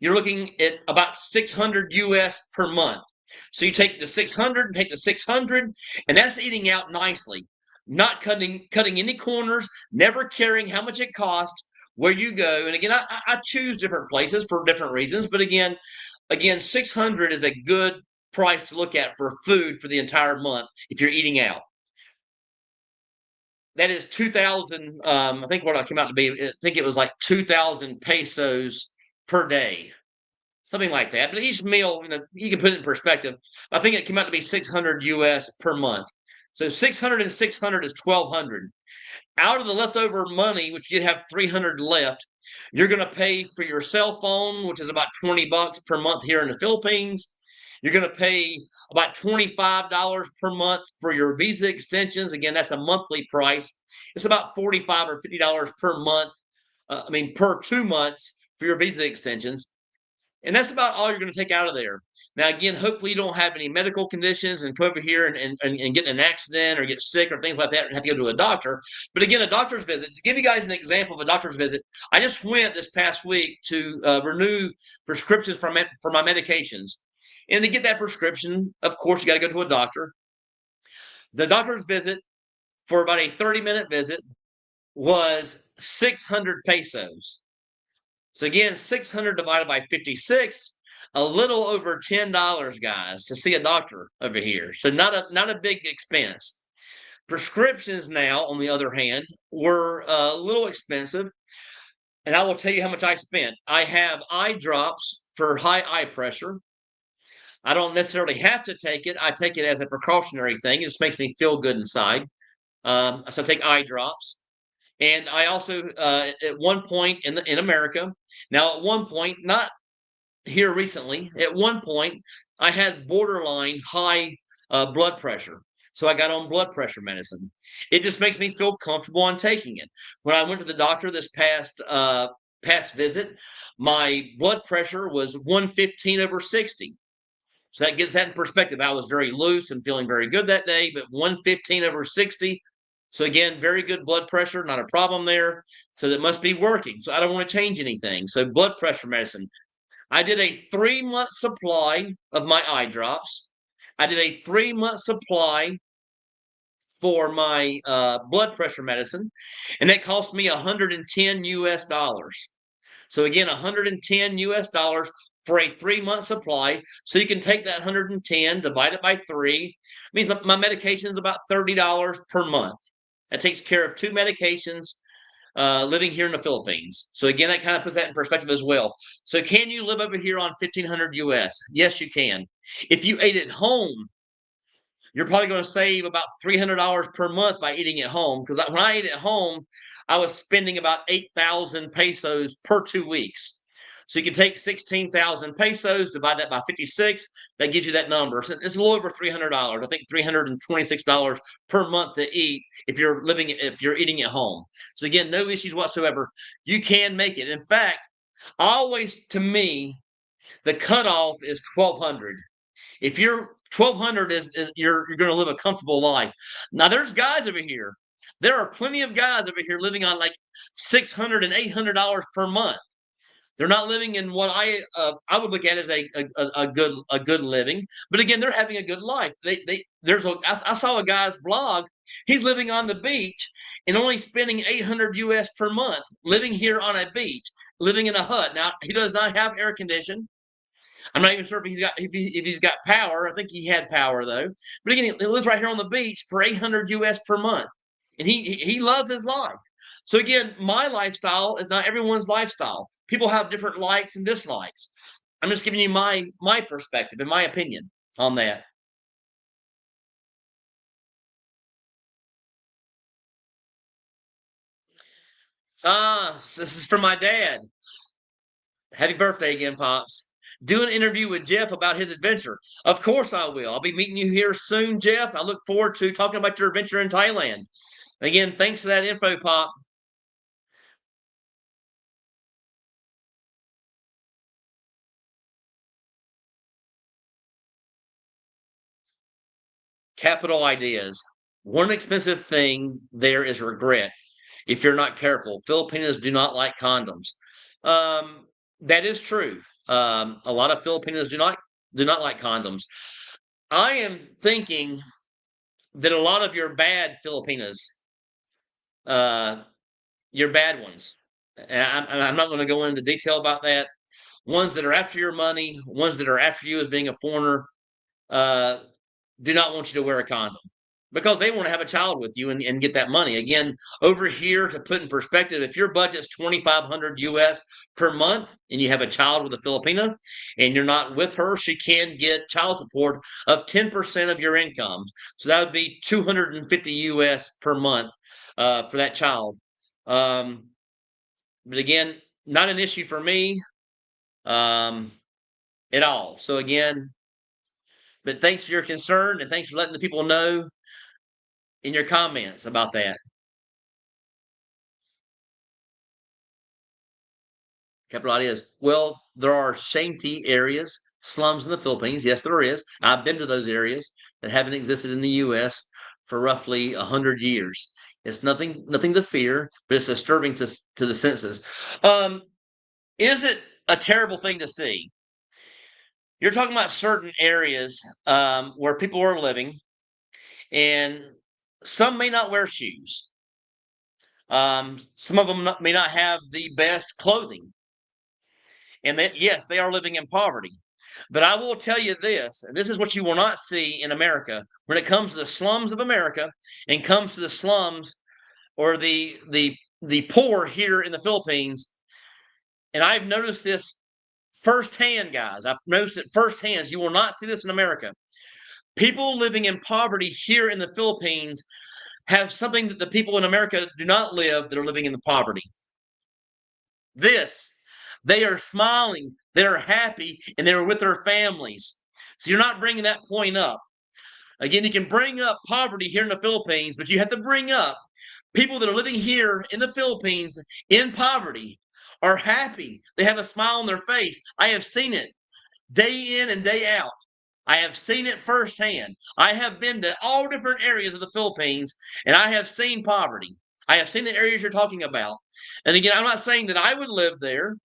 you're looking at about 600 US per month. So you take the 600 and take the 600, and that's eating out nicely, not cutting any corners, never caring how much it costs, where you go. And again, I choose different places for different reasons, but again, 600 is a good price to look at for food for the entire month if you're eating out. That is 2,000. I think what I came out to be. I think it was like 2,000 pesos per day, something like that. But each meal, you can put it in perspective. I think it came out to be 600 US per month. So 600 and 600 is 1,200. Out of the leftover money, which you'd have 300 left, you're going to pay for your cell phone, which is about $20 per month here in the Philippines. You're going to pay about $25 per month for your visa extensions. Again, that's a monthly price. It's about $45 or $50 per month. Per 2 months for your visa extensions. And that's about all you're going to take out of there. Now, again, hopefully you don't have any medical conditions and come over here and get in an accident or get sick or things like that and have to go to a doctor. But again, a doctor's visit, to give you guys an example of a doctor's visit, I just went this past week to renew prescriptions for my medications. And to get that prescription, of course, you got to go to a doctor. The doctor's visit for about a 30-minute visit was 600 pesos. So again, 600 divided by 56, a little over $10, guys, to see a doctor over here. So not a big expense. Prescriptions now, on the other hand, were a little expensive. And I will tell you how much I spent. I have eye drops for high eye pressure. I don't necessarily have to take it. I take it as a precautionary thing. It just makes me feel good inside. So I take eye drops. And I also, at one point in America, now at one point, not here recently, at one point, I had borderline high blood pressure. So I got on blood pressure medicine. It just makes me feel comfortable on taking it. When I went to the doctor this past visit, my blood pressure was 115/60. So that gets that in perspective. I was very loose and feeling very good that day, but 115/60. So again, very good blood pressure, not a problem there. So that must be working. So I don't want to change anything. So blood pressure medicine. I did a 3-month supply of my eye drops. I did a 3-month supply for my blood pressure medicine, and that cost me 110 US dollars. So again, 110 US dollars for a 3-month supply. So you can take that 110, divide it by 3. It means my medication is about $30 per month. That takes care of 2 medications living here in the Philippines. So again, that kind of puts that in perspective as well. So can you live over here on 1,500 US? Yes, you can. If you ate at home, you're probably going to save about $300 per month by eating at home. Because when I ate at home, I was spending about 8,000 pesos per 2 weeks. So you can take 16,000 pesos, divide that by 56. That gives you that number. So it's a little over $300. I think $326 per month to eat if you're eating at home. So again, no issues whatsoever. You can make it. In fact, always to me, the cutoff is 1,200. If you're 1,200 is you're going to live a comfortable life. Now there's guys over here. There are plenty of guys over here living on like $600 and $800 per month. They're not living in what I would look at as a good living. But again, they're having a good life. I saw a guy's blog. He's living on the beach and only spending 800 US per month, living here on a beach, living in a hut. Now he does not have air conditioning. I'm not even sure if he's got power. I think he had power though. But again, he lives right here on the beach for 800 US per month, and he loves his life. So again, my lifestyle is not everyone's lifestyle. People have different likes and dislikes. I'm just giving you my perspective and my opinion on that. This is from my dad. Happy birthday again, Pops. Do an interview with Jeff about his adventure. Of course I will. I'll be meeting you here soon, Jeff. I look forward to talking about your adventure in Thailand. Again, thanks for that info, Pop. Capital ideas. One expensive thing there is regret if you're not careful. Filipinos do not like condoms. That is true. A lot of Filipinos do not like condoms. I am thinking that a lot of your bad Filipinas, uh, your bad ones, and I'm not going to go into detail about that. Ones that are after your money, ones that are after you as being a foreigner, uh, do not want you to wear a condom because they want to have a child with you and get that money. Again, over here, to put in perspective, if your budget's 2,500 US per month and you have a child with a Filipina and you're not with her, she can get child support of 10% of your income. So that would be 250 US per month for that child. Um, but again, not an issue for me um, at all. So again, but thanks for your concern and thanks for letting the people know in your comments about that. Capital ideas. Well, there are shanty areas, slums in the Philippines. Yes, there is. I've been to those areas that haven't existed in the U.S. for roughly 100 years. It's nothing to fear, but it's disturbing to the senses. Um, is it a terrible thing to see? You're talking about certain areas where people are living, and some may not wear shoes. Some of them may not have the best clothing, and that yes, they are living in poverty. But I will tell you this, and this is what you will not see in America when it comes to the slums of America and comes to the slums or the poor here in the Philippines. And I've noticed this firsthand, guys. I've noticed it firsthand. You will not see this in America. People living in poverty here in the Philippines have something that the people in America do not live that are living in the poverty. This. They are smiling, they are happy, and they're with their families. So you're not bringing that point up. Again, you can bring up poverty here in the Philippines, but you have to bring up people that are living here in the Philippines in poverty are happy. They have a smile on their face. I have seen it day in and day out. I have seen it firsthand. I have been to all different areas of the Philippines, and I have seen poverty. I have seen the areas you're talking about. And again, I'm not saying that I would live there,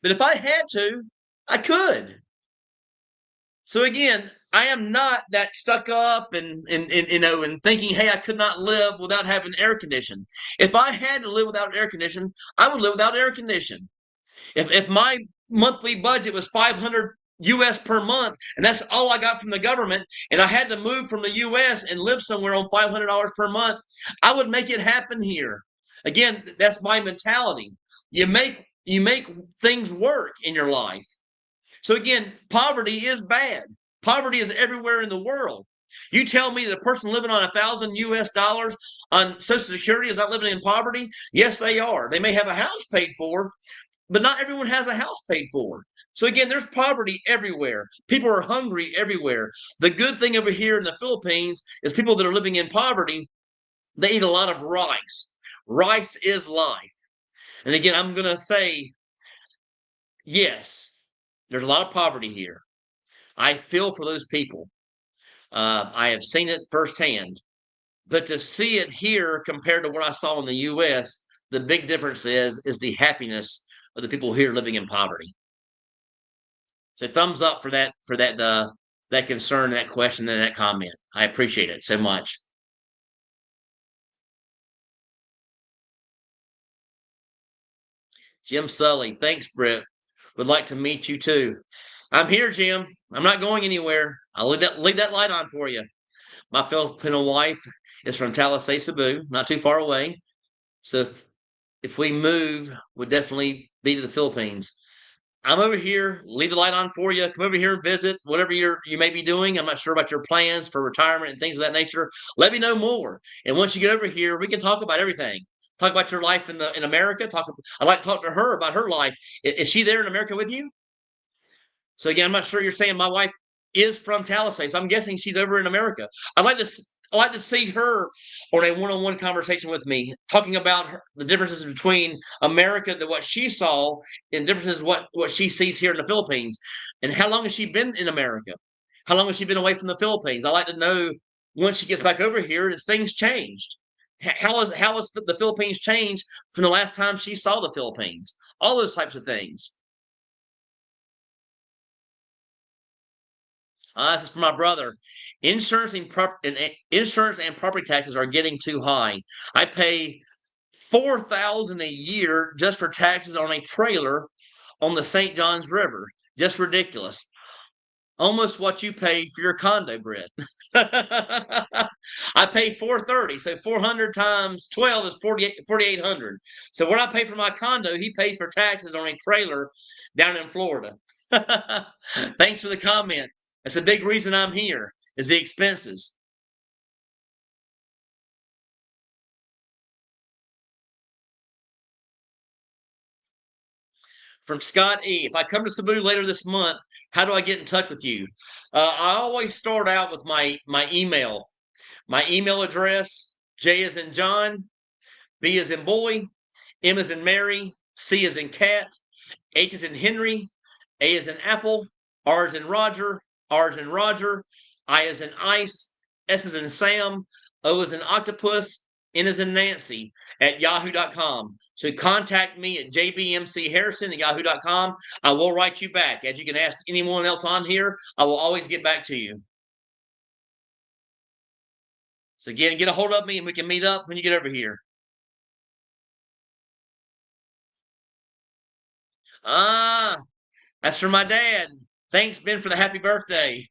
but if I had to, I could. So again, I am not that stuck up and and thinking, hey, I could not live without having air conditioning. If I had to live without air conditioning, I would live without air conditioning. If my monthly budget was 500 US per month, and that's all I got from the government, and I had to move from the US and live somewhere on $500 per month, I would make it happen here. Again, that's my mentality. You make things work in your life. So again, poverty is bad. Poverty is everywhere in the world. You tell me that a person living on 1,000 US dollars on Social Security is not living in poverty? Yes, they are. They may have a house paid for, but not everyone has a house paid for. So again, there's poverty everywhere. People are hungry everywhere. The good thing over here in the Philippines is people that are living in poverty, they eat a lot of rice. Rice is life. And again, I'm going to say, yes, there's a lot of poverty here. I feel for those people. I have seen it firsthand. But to see it here compared to what I saw in the U.S., the big difference is the happiness of the people here living in poverty. So thumbs up for that concern, that question, and that comment. I appreciate it so much. Jim Sully, thanks, Britt. Would like to meet you too. I'm here, Jim. I'm not going anywhere. I'll leave that light on for you. My Filipino wife is from Talisay, Cebu, not too far away. So if we move, would definitely be to the Philippines. I'm over here. Leave the light on for you. Come over here and visit whatever you may be doing. I'm not sure about your plans for retirement and things of that nature. Let me know more. And once you get over here, we can talk about everything. Talk about your life in America. I'd like to talk to her about her life. Is she there in America with you? So again, I'm not sure you're saying my wife is from Talisay, so I'm guessing she's over in America. I'd like to see her on a one-on-one conversation with me, talking about the differences between America, what she saw, and differences what she sees here in the Philippines, and how long has she been in America? How long has she been away from the Philippines? I'd like to know once she gets back over here, has things changed? How has the Philippines changed from the last time she saw the Philippines? All those types of things. This is for my brother. Insurance and property taxes are getting too high. I pay 4,000 a year just for taxes on a trailer on the St. Johns River. Just ridiculous. Almost what you paid for your condo, Brett. I pay 430, so 400 times 12 is 4,800. So what I pay for my condo, he pays for taxes on a trailer down in Florida. Thanks for the comment. That's a big reason I'm here is the expenses. From Scott E. If I come to Cebu later this month, how do I get in touch with you? I always start out with my email. My email address, J is in John, B is in boy, M is in Mary, C is in cat, H is in Henry, A is in apple, R is in Roger, R is in Roger, I is in ice, S is in Sam, O is in octopus, N is in Nancy at yahoo.com. So contact me at jbmcharrison at yahoo.com. I will write you back. As you can ask anyone else on here, I will always get back to you. So again, get a hold of me and we can meet up when you get over here. Ah, that's for my dad. Thanks, Ben, for the happy birthday.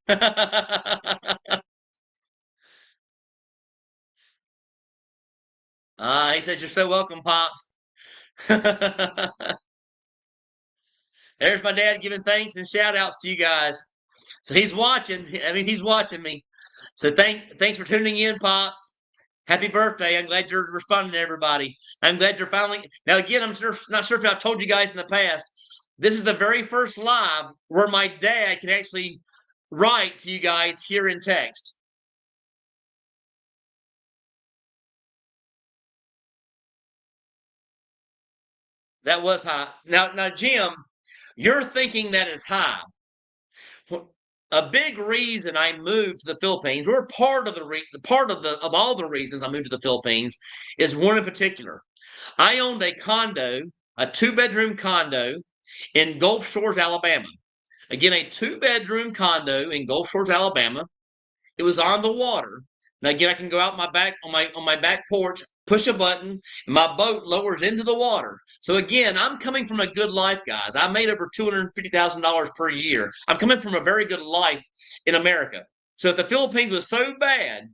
He says you're so welcome, Pops. There's my dad giving thanks and shout outs to you guys. So he's watching. I mean, he's watching me. So thanks for tuning in, Pops. Happy birthday. I'm glad you're responding to everybody. I'm glad you're finally now again, not sure if I've told you guys in the past. This is the very first live where my dad can actually write to you guys here in text. That was high. Now, Jim, you're thinking that is high. a big reason I moved to the Philippines, or part of of all the reasons I moved to the Philippines, is one in particular. I owned a condo, a 2-bedroom condo in Gulf Shores, Alabama. Again, a 2-bedroom condo in Gulf Shores, Alabama. It was on the water. Now again, I can go out my back on my back porch, push a button, and my boat lowers into the water. So again, I'm coming from a good life, guys. I made over $250,000 per year. I'm coming from a very good life in America. So if the Philippines was so bad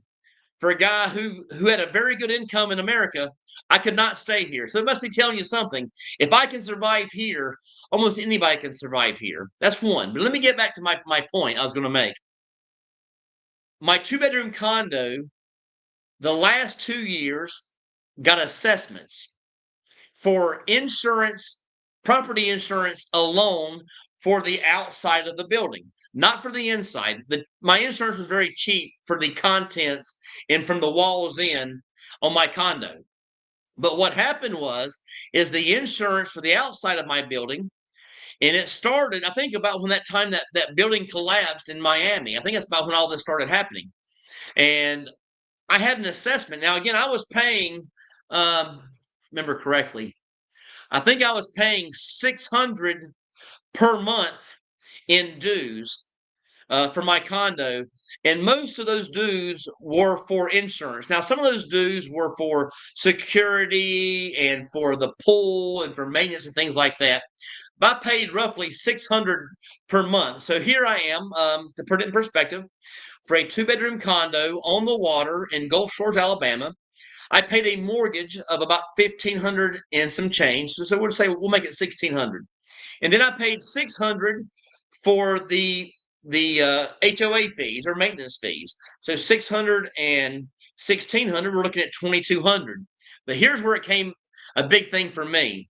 for a guy who had a very good income in America, I could not stay here. So it must be telling you something. If I can survive here, almost anybody can survive here. That's one. But let me get back to my point I was going to make. My 2-bedroom condo, the last 2 years, got assessments for insurance, property insurance alone for the outside of the building, not for the inside. My insurance was very cheap for the contents and from the walls in on my condo. But what happened is the insurance for the outside of my building, and it started, I think, about when that time that building collapsed in Miami. I think that's about when all this started happening. And I had an assessment. Now, again, I was paying, remember correctly, I think I was paying $600 per month in dues for my condo, and most of those dues were for insurance. Now, some of those dues were for security and for the pool and for maintenance and things like that. But I paid roughly $600 per month. So here I am, to put it in perspective, for a 2-bedroom condo on the water in Gulf Shores, Alabama. I paid a mortgage of about $1,500 and some change. So we'll say we'll make it $1,600, and then I paid $600 for the HOA fees or maintenance fees. So $600 and $1,600. We're looking at $2,200. But here's where it came a big thing for me.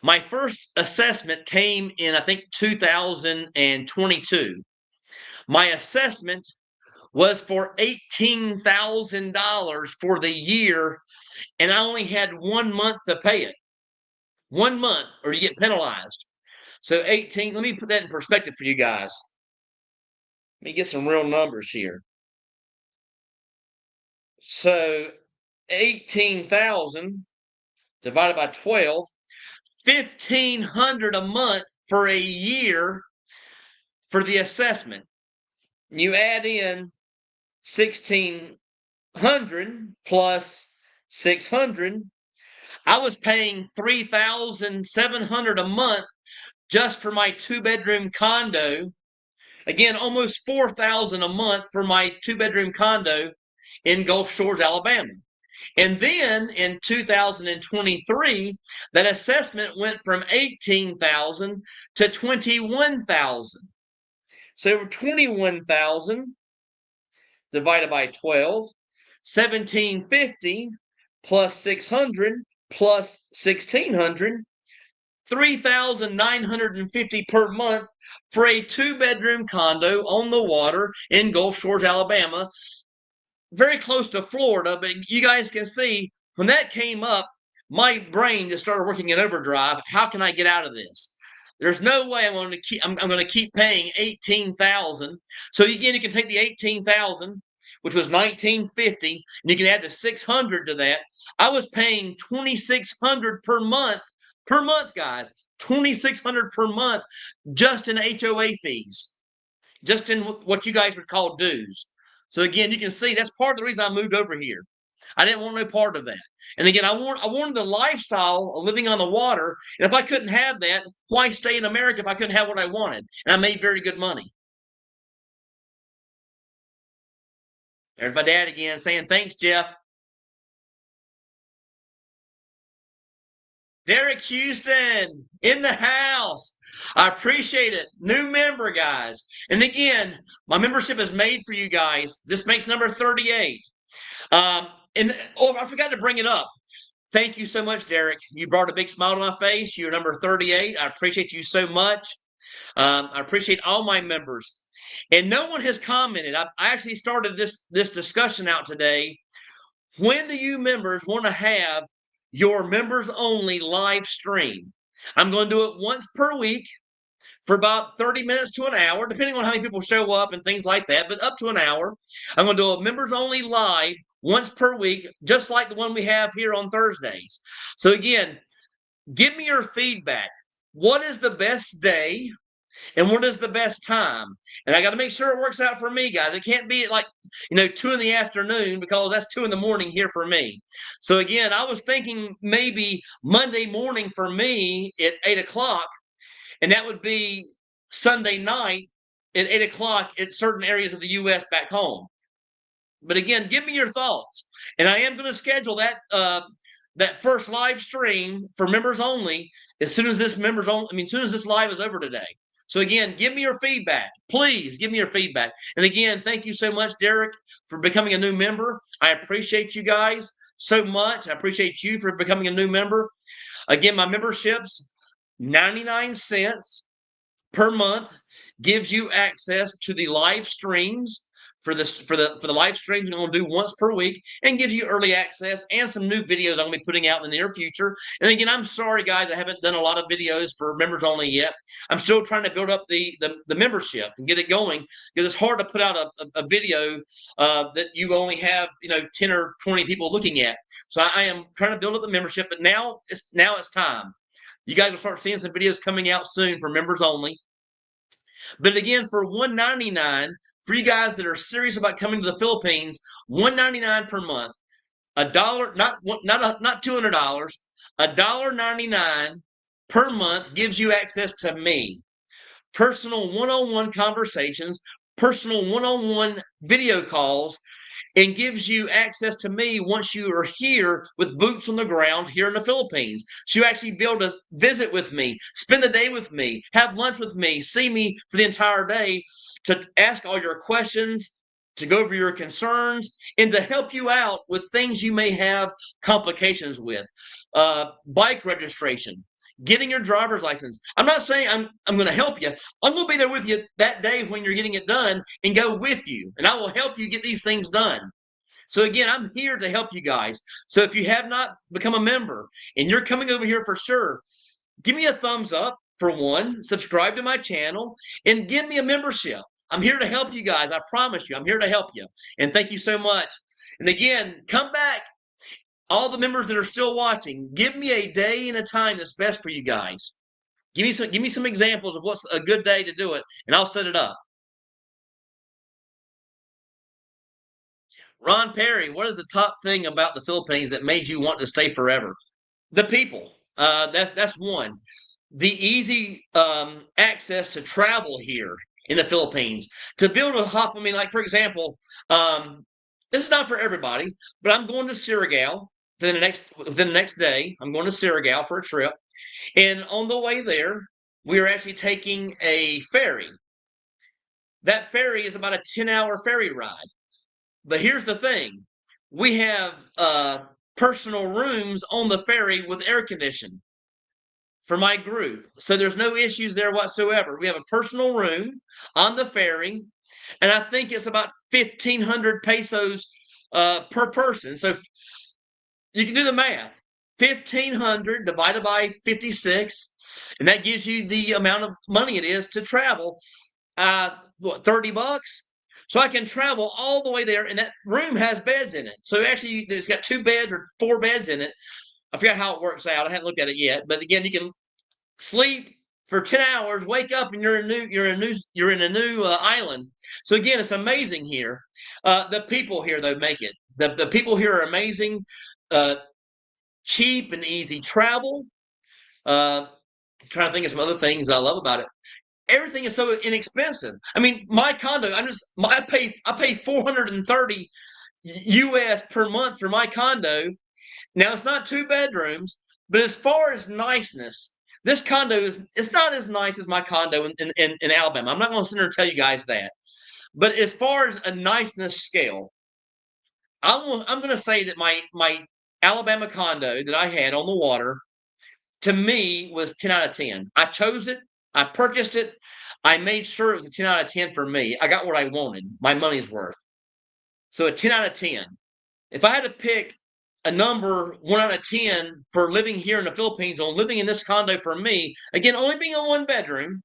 My first assessment came in, I think, 2022. My assessment was for $18,000 for the year, and I only had 1 month to pay it. 1 month, or you get penalized. So 18, let me put that in perspective for you guys. Let me get some real numbers here. So 18,000 divided by 12, 1,500 a month for a year for the assessment. You add in 1,600 plus 600. I was paying 3,700 a month just for my 2-bedroom condo. Again, almost 4,000 a month for my 2-bedroom condo in Gulf Shores, Alabama. And then in 2023, that assessment went from 18,000 to 21,000. So 21,000 divided by 12, 1,750 plus 600 plus 1,600, 3,950 per month for a 2-bedroom condo on the water in Gulf Shores, Alabama, very close to Florida. But you guys can see when that came up, my brain just started working in overdrive. How can I get out of this? There's no way I'm going to keep paying 18,000. So again, you can take the 18,000, which was 1950, and you can add the 600 to that. I was paying 2,600 per month, guys. 2,600 per month just in HOA fees, just in what you guys would call dues. So again, you can see that's part of the reason I moved over here. I didn't want no part of that. And again, I wanted the lifestyle of living on the water. And if I couldn't have that, why stay in America if I couldn't have what I wanted? And I made very good money. There's my dad again saying, thanks, Jeff. Derek Houston in the house. I appreciate it. New member, guys. And again, my membership is made for you guys. This makes number 38. And I forgot to bring it up. Thank you so much, Derek. You brought a big smile to my face. You're number 38. I appreciate you so much. I appreciate all my members. And no one has commented. I actually started this discussion out today. When do you members want to have your members only live stream? I'm going to do it once per week for about 30 minutes to an hour, depending on how many people show up and things like that, but up to an hour. I'm going to do a members only live once per week, just like the one we have here on Thursdays. So again, give me your feedback. What is the best day? And what is the best time? And I got to make sure it works out for me, guys. It can't be at like, 2 in the afternoon, because that's 2 in the morning here for me. So again, I was thinking maybe Monday morning for me at 8 o'clock, and that would be Sunday night at 8 o'clock at certain areas of the U.S. back home. But again, give me your thoughts. And I am going to schedule that first live stream for members only as soon as this as soon as this live is over today. So again, give me your feedback. Please give me your feedback. And again, thank you so much, Derek, for becoming a new member. I appreciate you guys so much. I appreciate you for becoming a new member. Again, my membership's 99 cents per month, gives you access to the live streams for the live streams I'm going to do once per week, and gives you early access and some new videos I'm going to be putting out in the near future. And again, I'm sorry, guys, I haven't done a lot of videos for members only yet. I'm still trying to build up the membership and get it going, because it's hard to put out a video that you only have 10 or 20 people looking at. So I am trying to build up the membership, but now it's time. You guys will start seeing some videos coming out soon for members only. But again, for $199, for you guys that are serious about coming to the Philippines, $199 per month, $1, not $200, $1.99 per month gives you access to me, personal one-on-one conversations, personal one-on-one video calls, and gives you access to me once you are here with boots on the ground here in the Philippines. So you actually be able to visit with me, spend the day with me, have lunch with me, see me for the entire day, to ask all your questions, to go over your concerns, and to help you out with things you may have complications with. Bike registration, getting your driver's license. I'm not saying I'm going to help you. I'm going to be there with you that day when you're getting it done, and go with you, and I will help you get these things done. So again, I'm here to help you guys. So if you have not become a member and you're coming over here for sure, give me a thumbs up for one, subscribe to my channel, and give me a membership. I'm here to help you guys. I promise you, I'm here to help you. And thank you so much. And again, come back. All the members that are still watching, give me a day and a time that's best for you guys. Give me some examples of what's a good day to do it, and I'll set it up. Ron Perry, what is the top thing about the Philippines that made you want to stay forever? The people. That's one. The easy access to travel here in the Philippines. To be able to hop, like for example, this is not for everybody, but I'm going to Surigao within the next day. I'm going to Surigao for a trip, and on the way there, we are actually taking a ferry. That ferry is about a 10-hour ferry ride. But here's the thing. We have personal rooms on the ferry with air conditioning for my group. So there's no issues there whatsoever. We have a personal room on the ferry, and I think it's about 1,500 pesos per person. So you can do the math. 1,500 divided by 56, and that gives you the amount of money it is to travel. $30? So I can travel all the way there, and that room has beds in it. So actually, it's got 2 beds or 4 beds in it. I forgot how it works out. I haven't looked at it yet. But again, you can sleep for 10 hours, wake up, and you're in a new island. So again, it's amazing here. The people here, though, make it. The people here are amazing. Cheap and easy travel. I'm trying to think of some other things I love about it. Everything is so inexpensive. My condo, I pay 430 US per month for my condo. Now it's not 2 bedrooms, but as far as niceness, this condo it's not as nice as my condo in Alabama. I'm not going to sit there and tell you guys that. But as far as a niceness scale, I'm going to say that my Alabama condo that I had on the water, to me, was 10 out of 10. I chose it. I purchased it. I made sure it was a 10 out of 10 for me. I got what I wanted, my money's worth. So a 10 out of 10. If I had to pick a number 1 out of 10 for living here in the Philippines, on living in this condo for me, again, only being a 1 bedroom,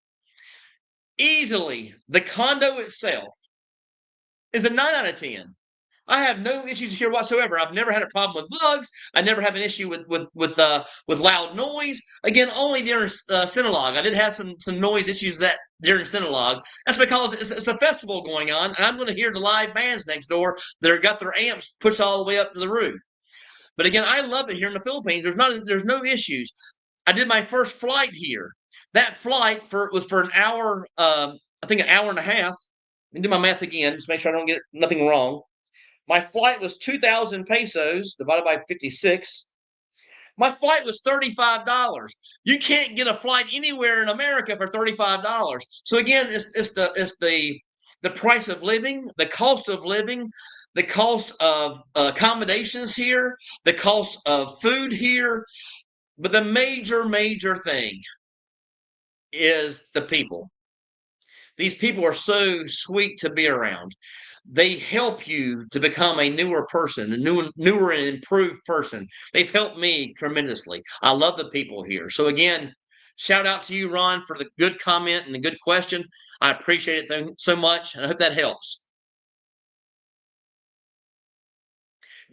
Easily, the condo itself is a 9 out of 10. I have no issues here whatsoever. I've never had a problem with bugs. I never have an issue with loud noise. Again, only during Cinelogue. I did have some noise issues that during Cinelogue. That's because it's a festival going on, and I'm going to hear the live bands next door that are got their amps pushed all the way up to the roof. But again, I love it here in the Philippines. There's no issues. I did my first flight here. That flight was for an hour. I think an hour and a half. Let me do my math again, just make sure I don't get nothing wrong. My flight was 2,000 pesos divided by 56. My flight was $35. You can't get a flight anywhere in America for $35. So again, it's the price of living, the cost of living, the cost of accommodations here, the cost of food here. But the major thing is the people. These people are so sweet to be around. They help you to become a newer person, a newer and improved person. They've helped me tremendously. I love the people here. So again, shout out to you, Ron, for the good comment and the good question. I appreciate it so much, and I hope that helps.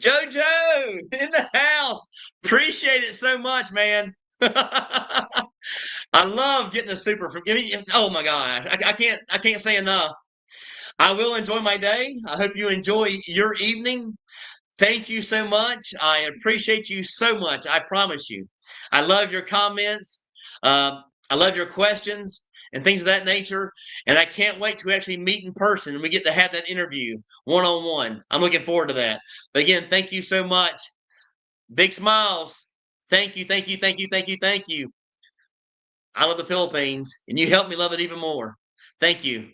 JoJo in the house. Appreciate it so much, man. I love getting a super from. Oh my gosh, I can't say enough. I will enjoy my day. I hope you enjoy your evening. Thank you so much. I appreciate you so much. I promise you. I love your comments. I love your questions and things of that nature. And I can't wait to actually meet in person and we get to have that interview one on one. I'm looking forward to that. But again, thank you so much. Big smiles. Thank you, thank you, thank you, thank you, thank you. I love the Philippines, and you helped me love it even more. Thank you.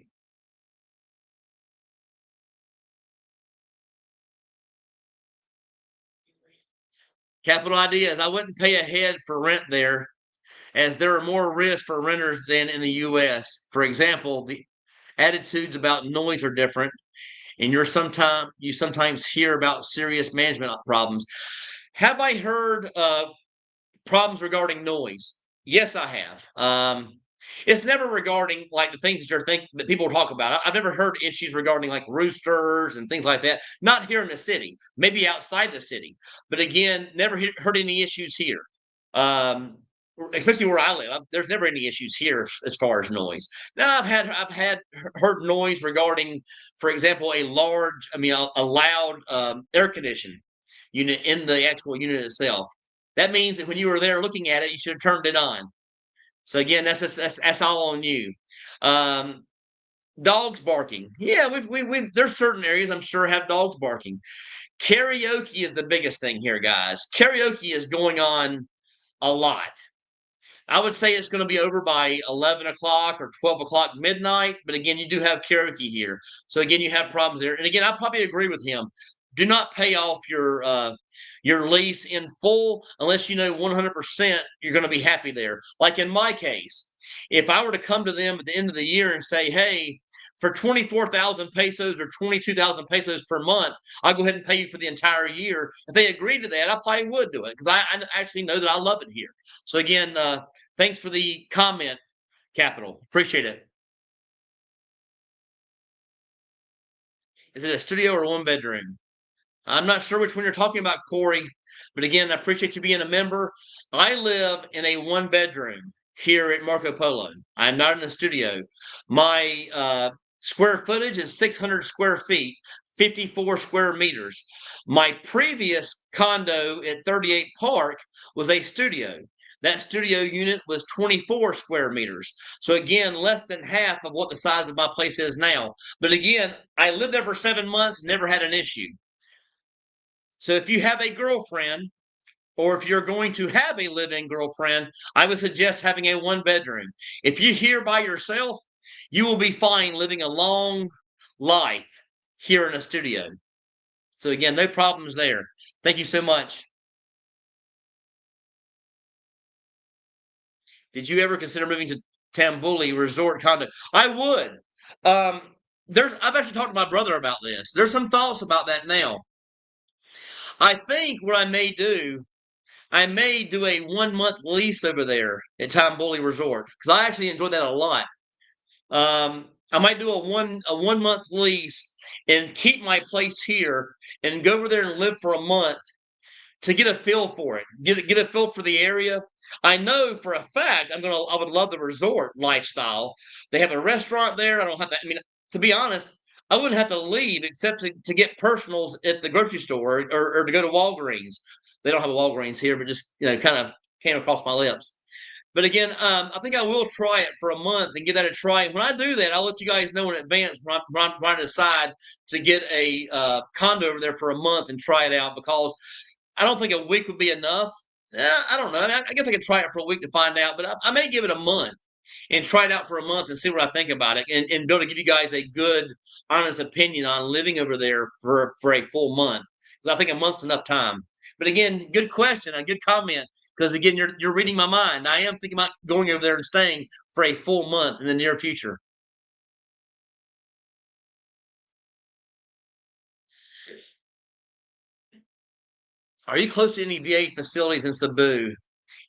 Capital ideas. I wouldn't pay ahead for rent there, as there are more risks for renters than in the U.S. For example, the attitudes about noise are different, and you sometimes hear about serious management problems. Have I heard problems regarding noise? Yes, I have. It's never regarding like the things that you're think that people talk about. Have never heard issues regarding like roosters and things like that. Not here in the city, maybe outside the city, but again, never heard any issues here. Um, Especially where I live, there's never any issues here as far as noise. Now I've had heard noise regarding, for example, a loud air conditioning unit in the actual unit itself. That means that when you were there looking at it, you should have turned it on. So again, that's all on you. Um, Dogs barking. Yeah, we've there's certain areas I'm sure have dogs barking. Karaoke is the biggest thing here, guys. Karaoke is going on a lot. I would say it's going to be over by 11 o'clock or 12 o'clock midnight. But again, you do have karaoke here. So again, you have problems there. And again, I probably agree with him. Do not pay off your lease in full unless you know 100% you're going to be happy there. Like in my case, if I were to come to them at the end of the year and say, hey, for 24,000 pesos or 22,000 pesos per month, I'll go ahead and pay you for the entire year. If they agreed to that, I probably would do it because I actually know that I love it here. So again, thanks for the comment, Capital. Appreciate it. Is it a studio or one bedroom? I'm not sure which one you're talking about, Corey, but again, I appreciate you being a member. I live in a one bedroom here at Marco Polo. I'm not in a studio. My square footage is 600 square feet, 54 square meters. My previous condo at 38 Park was a studio. That studio unit was 24 square meters. So again, less than half of what the size of my place is now. But again, I lived there for 7 months, never had an issue. So if you have a girlfriend, or if you're going to have a live-in girlfriend, I would suggest having a one bedroom. If you're here by yourself, you will be fine living a long life here in a studio. So again, no problems there. Thank you so much. Did you ever consider moving to Tambuli Resort Condo? I would. Um, I've actually talked to my brother about this. There's some thoughts about that now. I think what I may do a 1 month lease over there at Time Bully Resort because I actually enjoyed that a lot. I might do a 1 month lease and keep my place here and go over there and live for a month to get a feel for it, get a feel for the area. I know for a fact I would love the resort lifestyle. They have a restaurant there. I don't have to. I mean, to be honest, I wouldn't have to leave except to get personals at the grocery store or to go to Walgreens. They don't have a Walgreens here, but just kind of came across my lips. But again, I think I will try it for a month and give that a try. When I do that, I'll let you guys know in advance when I decide to get a condo over there for a month and try it out because I don't think a week would be enough. I don't know. I guess I could try it for a week to find out, but I may give it a month and try it out for a month and see what I think about it and be able to give you guys a good, honest opinion on living over there for a full month. Because I think a month's enough time. But again, good question, a good comment. Because again, you're reading my mind. I am thinking about going over there and staying for a full month in the near future. Are you close to any VA facilities in Cebu?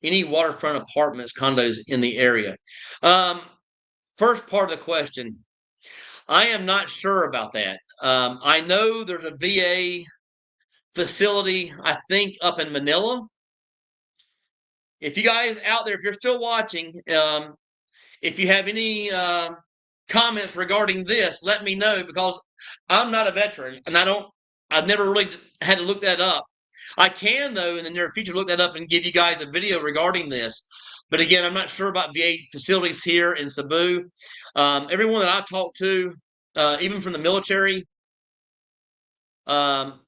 Any waterfront apartments, condos in the area? Um, First part of the question, I am not sure about that. I know there's a VA facility, I think, up in Manila. If you guys out there, if you're still watching, if you have any comments regarding this, let me know because I'm not a veteran and I've never really had to look that up. I can, though, in the near future, look that up and give you guys a video regarding this. But again, I'm not sure about VA facilities here in Cebu. Everyone that I talked to, even from the military, um,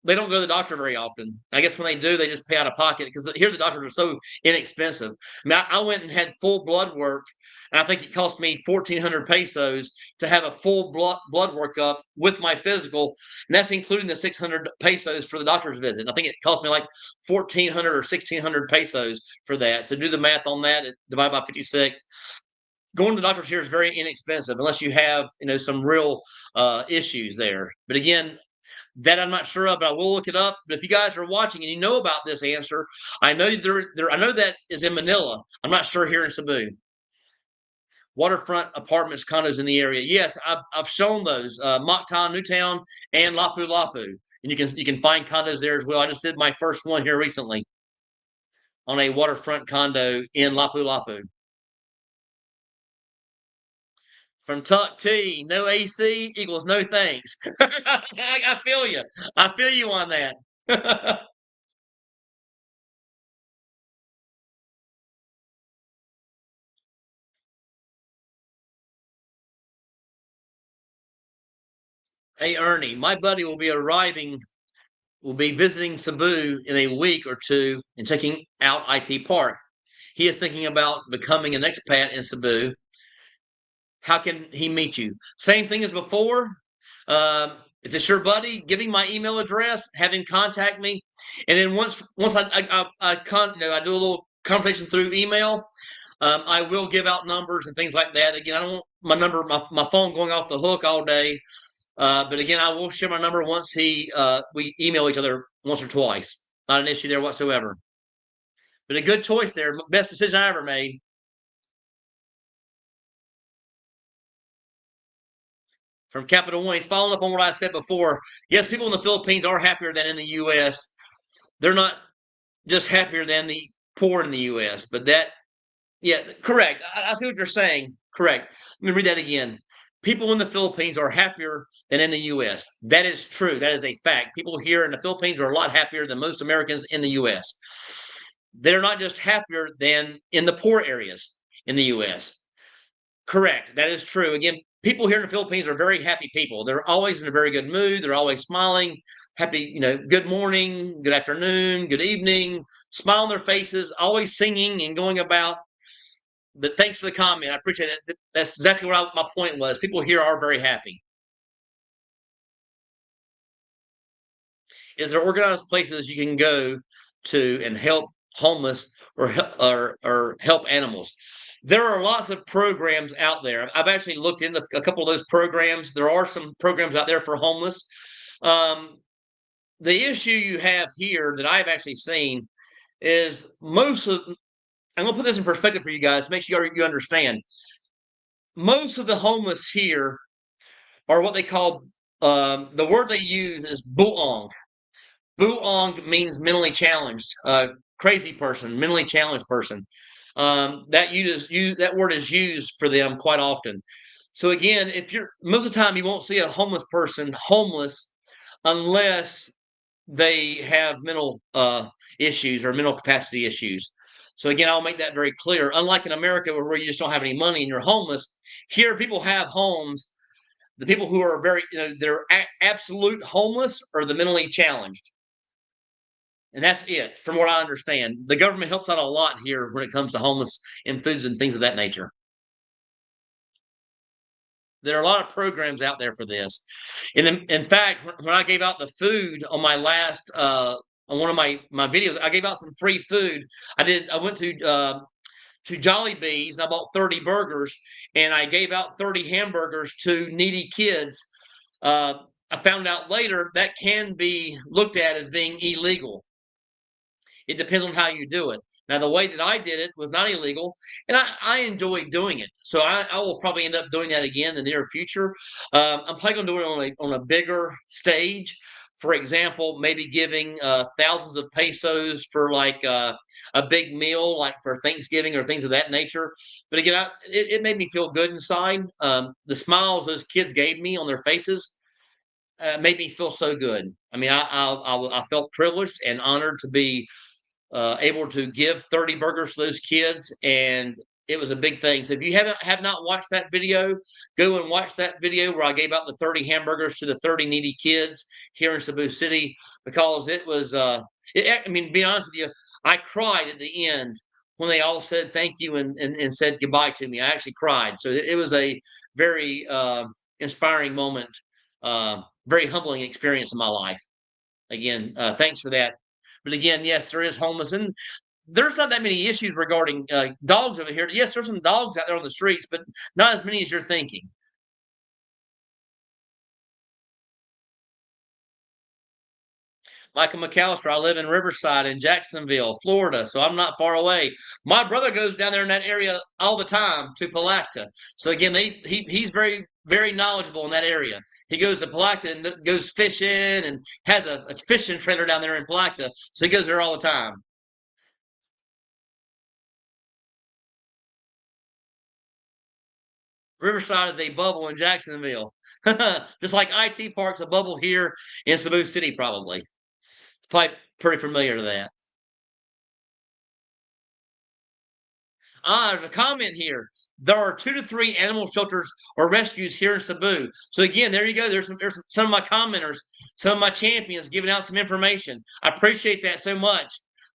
they don't go to the doctor very often. I guess when they do, they just pay out of pocket because here the doctors are so inexpensive. I mean, I went and had full blood work, and I think it cost me 1,400 pesos to have a full blood workup with my physical, and that's including the 600 pesos for the doctor's visit. And I think it cost me like 1,400 or 1,600 pesos for that. So do the math on that, divide by 56. Going to the doctor's here is very inexpensive unless you have some real issues there. But again, that I'm not sure of, but I will look it up. But if you guys are watching and you know about this answer, I know I know that is in Manila. I'm not sure here in Cebu. Waterfront apartments, condos in the area. Yes, I've shown those Mactan, Newtown, and Lapu Lapu, and you can find condos there as well. I just did my first one here recently on a waterfront condo in Lapu Lapu. From Tuck T, no AC equals no thanks. I feel you. I feel you on that. Hey Ernie, my buddy will be visiting Cebu in a week or two and checking out IT Park. He is thinking about becoming an expat in Cebu. How can he meet you? Same thing as before. If it's your buddy, give him my email address, have him contact me, and then once I do a little conversation through email. I will give out numbers and things like that. Again, I don't want my phone going off the hook all day. But again, I will share my number once we email each other once or twice. Not an issue there whatsoever. But a good choice there. Best decision I ever made. From Capital One, he's following up on what I said before. Yes, people in the Philippines are happier than in the U.S. They're not just happier than the poor in the U.S. But yeah, correct. I see what you're saying. Correct. Let me read that again. People in the Philippines are happier than in the U.S. That is true. That is a fact. People here in the Philippines are a lot happier than most Americans in the U.S. They're not just happier than in the poor areas in the U.S. Correct. That is true. Again, people here in the Philippines are very happy people. They're always in a very good mood. They're always smiling, happy, good morning, good afternoon, good evening, smile on their faces, always singing and going about. But thanks for the comment. I appreciate it. That's exactly what my point was. People here are very happy. Is there organized places you can go to and help homeless or help animals? There are lots of programs out there. I've actually looked into a couple of those programs. There are some programs out there for homeless. Um, the issue you have here that I've actually seen is most of. I'm going to put this in perspective for you guys. Make sure you understand. most of the homeless here are what they call the word they use is buong. Buong means mentally challenged, crazy person, mentally challenged person. That word is used for them quite often. So again, if you're most of the time you won't see a homeless person homeless unless they have mental issues or mental capacity issues. So again, I'll make that very clear. Unlike in America, where you just don't have any money and you're homeless, here people have homes. The people who are very, they're absolute homeless or the mentally challenged, and that's it. From what I understand, the government helps out a lot here when it comes to homeless and foods and things of that nature. There are a lot of programs out there for this. And in fact, when I gave out the food on my last on one of my videos, I gave out some free food. I went to Jolly Bees and I bought 30 burgers and I gave out 30 hamburgers to needy kids. I found out later that can be looked at as being illegal. It depends on how you do it. Now, the way that I did it was not illegal, and I enjoy doing it. So I will probably end up doing that again in the near future. I'm probably going to do it on a bigger stage. For example, maybe giving thousands of pesos for like a big meal, like for Thanksgiving or things of that nature. But again, it made me feel good inside. The smiles those kids gave me on their faces made me feel so good. I mean, I felt privileged and honored to be able to give 30 burgers to those kids, and it was a big thing. So if you have not watched that video, go and watch that video where I gave out the 30 hamburgers to the 30 needy kids here in Cebu City, because it was I mean, to be honest with you, I cried at the end when they all said thank you and said goodbye to me. I actually cried. So it was a very inspiring moment, very humbling experience in my life. Again, thanks for that. But again, yes, there is homeless, and there's not that many issues regarding dogs over here. Yes, there's some dogs out there on the streets, but not as many as you're thinking. Michael McAllister, I live in Riverside in Jacksonville, Florida, so I'm not far away. My brother goes down there in that area all the time to Palacta. So again, he's very very knowledgeable in that area. He goes to Palacta and goes fishing and has a fishing trailer down there in Palacta, so he goes there all the time. Riverside is a bubble in Jacksonville, just like IT Park's a bubble here in Cebu City, probably. It's probably pretty familiar to that. There's a comment here. There are 2 to 3 animal shelters or rescues here in Cebu. So again, there you go. There's some of my commenters, some of my champions giving out some information. I appreciate that so much.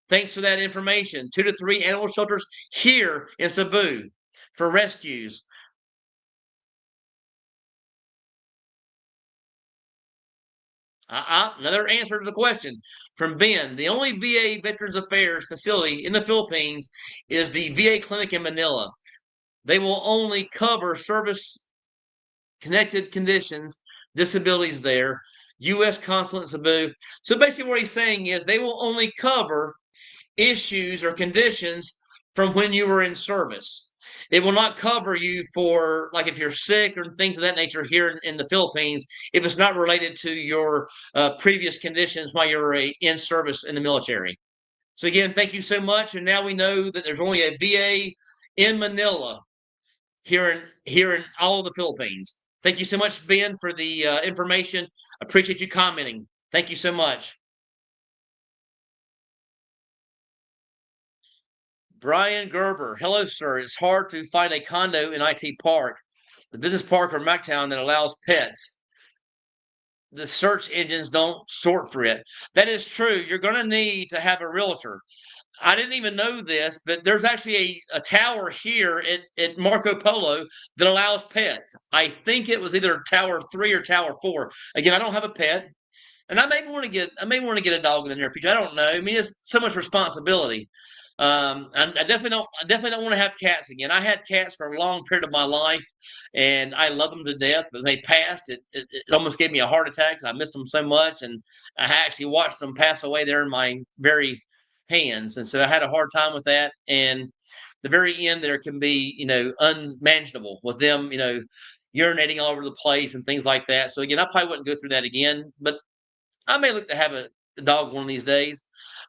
Thanks for that information. 2 to 3 animal shelters here in Cebu for rescues. Another answer to the question from Ben. The only VA Veterans Affairs facility in the Philippines is the VA clinic in Manila. They will only cover service connected conditions, disabilities there. U.S. consulate in Cebu. So basically, what he's saying is they will only cover issues or conditions from when you were in service. It will not cover you for, like, if you're sick or things of that nature here in the Philippines, if it's not related to your previous conditions while you were in service in the military. So again, thank you so much. And now we know that there's only a VA in Manila here in all of the Philippines. Thank you so much, Ben, for the information. Appreciate you commenting. Thank you so much. Brian Gerber. Hello, sir. It's hard to find a condo in IT Park, the business park or MacTown that allows pets. The search engines don't sort for it. That is true. You're going to need to have a realtor. I didn't even know this, but there's actually a tower here at Marco Polo that allows pets. I think it was either Tower 3 or Tower 4. Again, I don't have a pet, and I may want to get a dog in the near future. I don't know. I mean, it's so much responsibility. I definitely don't want to have cats again. I had cats for a long period of my life, and I love them to death. But they passed. It almost gave me a heart attack. I missed them so much, and I actually watched them pass away there in my very hands, and so I had a hard time with that. And the very end there can be, unmanageable with them, urinating all over the place and things like that. So again, I probably wouldn't go through that again, but I may look to have a dog one of these days.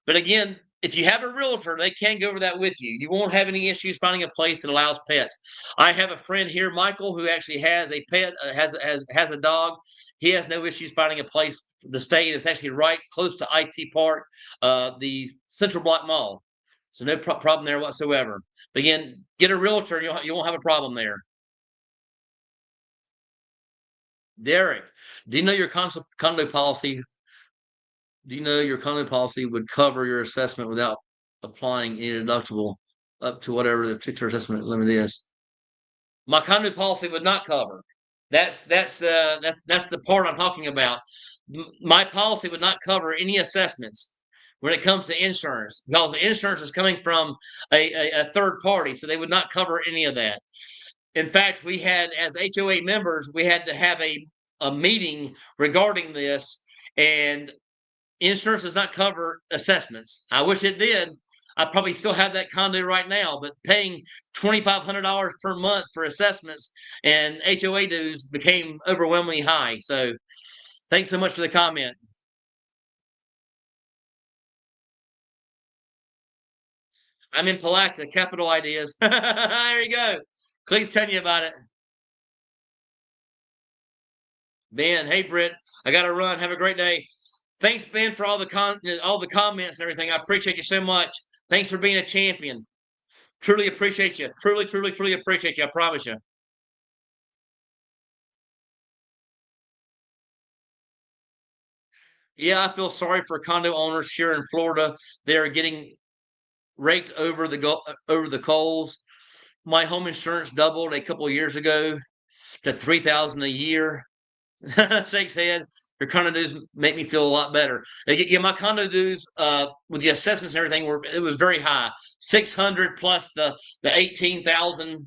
But again, if you have a realtor, they can go over that with you. You won't have any issues finding a place that allows pets. I have a friend here, Michael, who actually has a pet, has a dog. He has no issues finding a place to stay. It's actually right close to IT Park, the Central Block Mall. So no problem there whatsoever. But again, get a realtor, and you won't have a problem there. Derek, do you know your condo policy do you know your condo policy would cover your assessment without applying any deductible up to whatever the particular assessment limit is? My condo policy would not cover. That's the part I'm talking about. My policy would not cover any assessments when it comes to insurance because the insurance is coming from a third party, so they would not cover any of that. In fact, we had, as HOA members, we had to have a meeting regarding this, and insurance does not cover assessments. I wish it did. I probably still have that condo right now, but paying $2,500 per month for assessments and HOA dues became overwhelmingly high. So thanks so much for the comment. I'm in Palacta, Capital Ideas. There you go. Clee's telling you about it. Ben, hey Britt, I got to run. Have a great day. Thanks, Ben, for all the comments and everything. I appreciate you so much. Thanks for being a champion. Truly appreciate you. Truly, truly, truly appreciate you. I promise you. Yeah, I feel sorry for condo owners here in Florida. They are getting raked over the coals. My home insurance doubled a couple of years ago to 3,000 a year. Shakes head. Your condo dues make me feel a lot better. Yeah, my condo dues with the assessments and everything it was very high, 600 plus the 18,000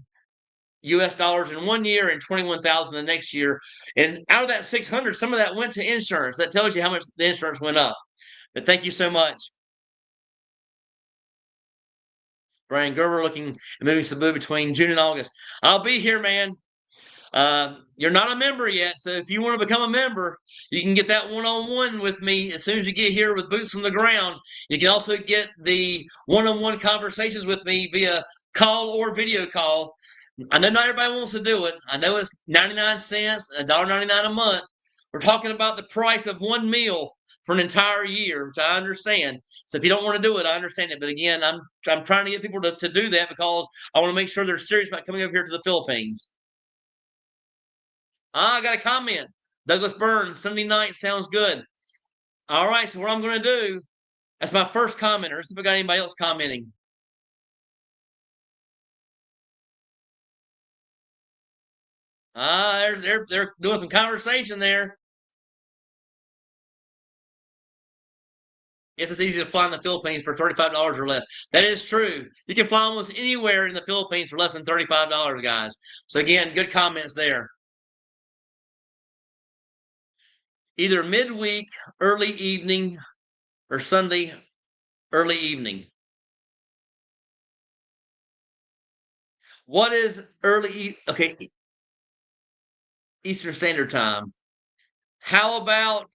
US dollars in one year and 21,000 the next year. And out of that 600, some of that went to insurance. That tells you how much the insurance went up. But thank you so much. Brian Gerber looking at moving Sibu between June and August. I'll be here, man. You're not a member yet, so if you want to become a member, you can get that one-on-one with me as soon as you get here with boots on the ground. You can also get the one-on-one conversations with me via call or video call. I know not everybody wants to do it. I know it's 99 cents, $1.99 a month. We're talking about the price of one meal for an entire year, which I understand. So if you don't want to do it, I understand it. But again, I'm trying to get people to do that because I want to make sure they're serious about coming over here to the Philippines. I got a comment. Douglas Burns, Sunday night sounds good. All right, so what I'm going to do, that's my first commenter. Let's see if I got anybody else commenting. They're doing some conversation there. Yes, it's easy to fly in the Philippines for $35 or less. That is true. You can fly almost anywhere in the Philippines for less than $35, guys. So again, good comments there. Either midweek, early evening, or Sunday, early evening. What is early? Okay, Eastern Standard Time. How about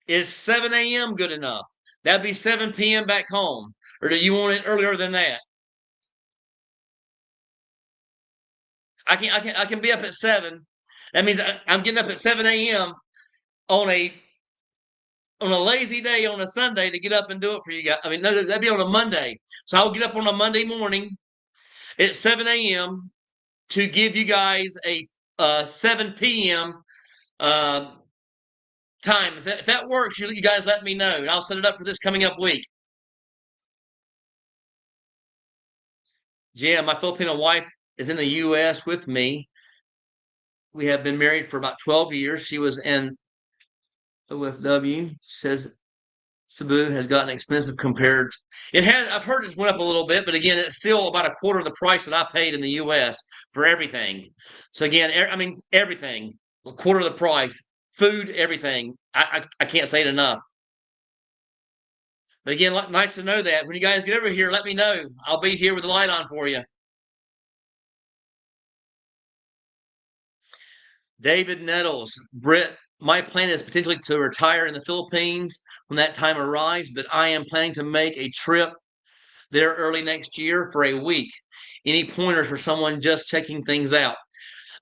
is 7 a.m. good enough? That'd be 7 p.m. back home. Or do you want it earlier than that? I can be up at 7. That means I'm getting up at 7 a.m. on a lazy day on a Sunday to get up and do it for you guys. I mean, no, that'd be on a Monday. So I'll get up on a Monday morning at 7 a.m. to give you guys a 7 p.m. Time. If that works, you guys let me know, and I'll set it up for this coming up week. Yeah, my Filipino wife is in the U.S. with me. We have been married for about 12 years. She was in OFW. She says Cebu has gotten expensive compared. It had. I've heard it went up a little bit, but again, it's still about a quarter of the price that I paid in the U.S. for everything. So again, I mean everything, a quarter of the price, food, everything. I can't say it enough. But again, nice to know that. When you guys get over here, let me know. I'll be here with the light on for you. David Nettles, Britt, my plan is potentially to retire in the Philippines when that time arrives, but I am planning to make a trip there early next year for a week. Any pointers for someone just checking things out?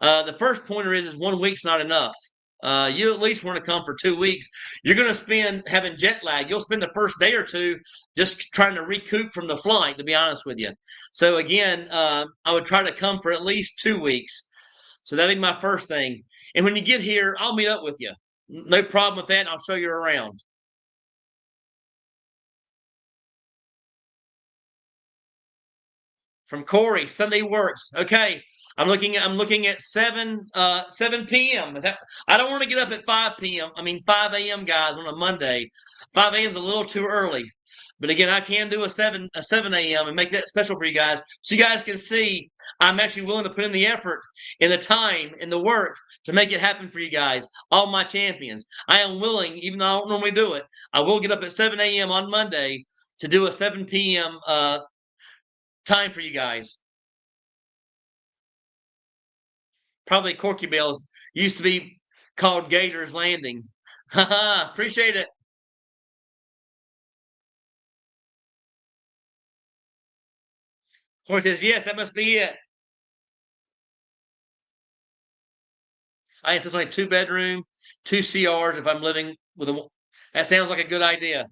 The first pointer is 1 week's not enough. You at least want to come for 2 weeks. You're going to spend having jet lag. You'll spend the first day or two just trying to recoup from the flight, to be honest with you. So, again, I would try to come for at least 2 weeks. So, that'd be my first thing. And when you get here, I'll meet up with you. No problem with that. And I'll show you around. From Corey, Sunday works. Okay. I'm looking at 7 p.m. I don't want to get up at 5 p.m. I mean 5 a.m. guys on a Monday. 5 a.m. is a little too early. But again, I can do a 7 a.m. and make that special for you guys so you guys can see I'm actually willing to put in the effort and the time and the work to make it happen for you guys, all my champions. I am willing, even though I don't normally do it, I will get up at 7 a.m. on Monday to do a 7 p.m. Time for you guys. Probably Corky Bells used to be called Gators Landing. Haha, appreciate it. Corey says, yes, that must be it. I guess it's only 2 bedroom, 2 CRs if I'm living with a. That sounds like a good idea.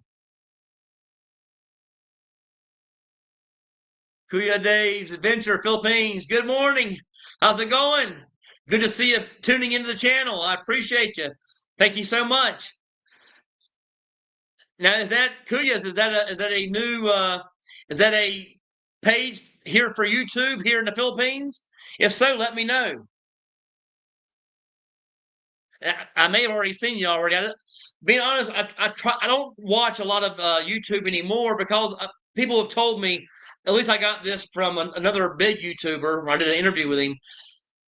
Kuya Dave's Adventure Philippines. Good morning. How's it going? Good to see you tuning into the channel. I appreciate you. Thank you so much. Now, is that Kuya's? Is that a new? Is that a page here for YouTube here in the Philippines? If so, let me know. I may have already seen you already. Being honest, I try. I don't watch a lot of YouTube anymore because people have told me. At least I got this from another big YouTuber. I did an interview with him.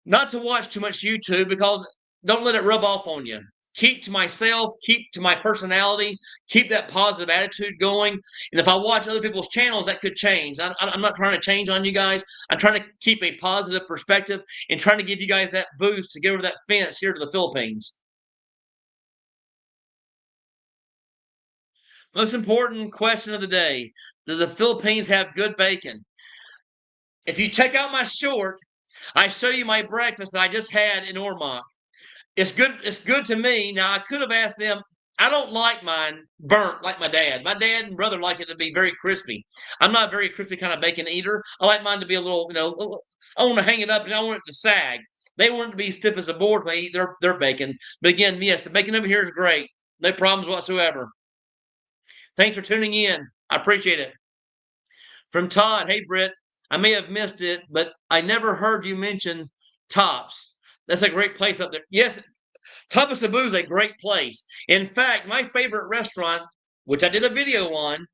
Not to watch too much YouTube because don't let it rub off on you. Keep to myself, keep to my personality, keep that positive attitude going. And if I watch other people's channels, that could change. I'm not trying to change on you guys. I'm trying to keep a positive perspective and trying to give you guys that boost to get over that fence here to the Philippines. Most important question of the day: do the Philippines have good bacon? If you check out my short, I show you my breakfast that I just had in Ormoc. It's good. It's good to me. Now I could have asked them. I don't like mine burnt like my dad. My dad and brother like it to be very crispy. I'm not a very crispy kind of bacon eater. I like mine to be a little, I want to hang it up and I want it to sag. They want it to be stiff as a board when they eat their bacon. But again, yes, the bacon over here is great. No problems whatsoever. Thanks for tuning in. I appreciate it. From Todd, hey Britt, I may have missed it, but I never heard you mention Tops. That's a great place up there. Yes, Tapa Cebu is a great place. In fact, my favorite restaurant, which I did a video on,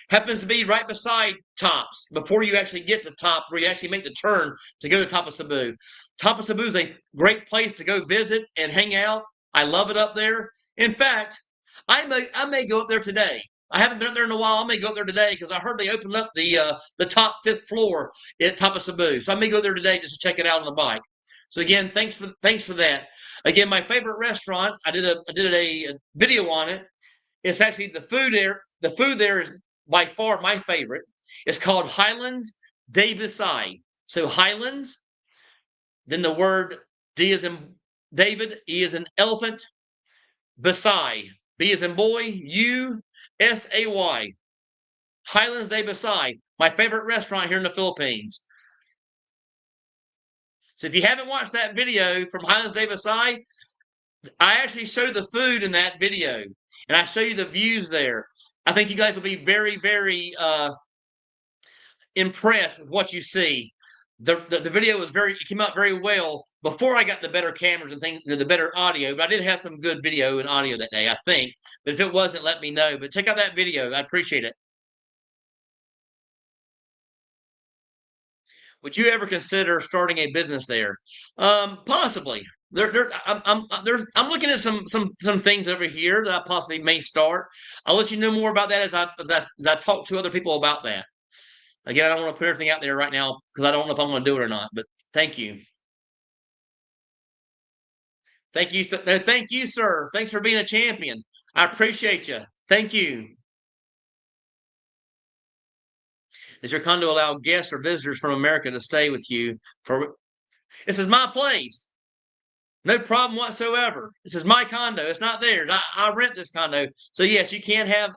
happens to be right beside Tops. Before you actually get to Top, where you actually make the turn to go to Tapa Cebu. Tapa Cebu is a great place to go visit and hang out. I love it up there. In fact, I may go up there today. I haven't been up there in a while. I may go up there today because I heard they opened up the top fifth floor at Tapa Cebu. So I may go there today just to check it out on the bike. So again, thanks for that. Again, my favorite restaurant. I did a video on it. It's actually the food there. The food there is by far my favorite. It's called Highlands de Bisay. So Highlands, then the word D is in David, E is in elephant, Bisay, B is in boy, U-S-A-Y. Highlands de Bisay, my favorite restaurant here in the Philippines. So if you haven't watched that video from Highlands de Bisay, I actually show the food in that video, and I show you the views there. I think you guys will be very, very impressed with what you see. The video was it came out very well before I got the better cameras and things, the better audio. But I did have some good video and audio that day, I think. But if it wasn't, let me know. But check out that video. I appreciate it. Would you ever consider starting a business there? Possibly. I'm looking at some things over here that I possibly may start. I'll let you know more about that as I talk to other people about that. Again, I don't want to put everything out there right now because I don't know if I'm going to do it or not. But thank you, thank you, sir. Thanks for being a champion. I appreciate you. Thank you. Does your condo allow guests or visitors from America to stay with you for? This is my place. No problem whatsoever. This is my condo. It's not theirs. I rent this condo. So yes, you can have.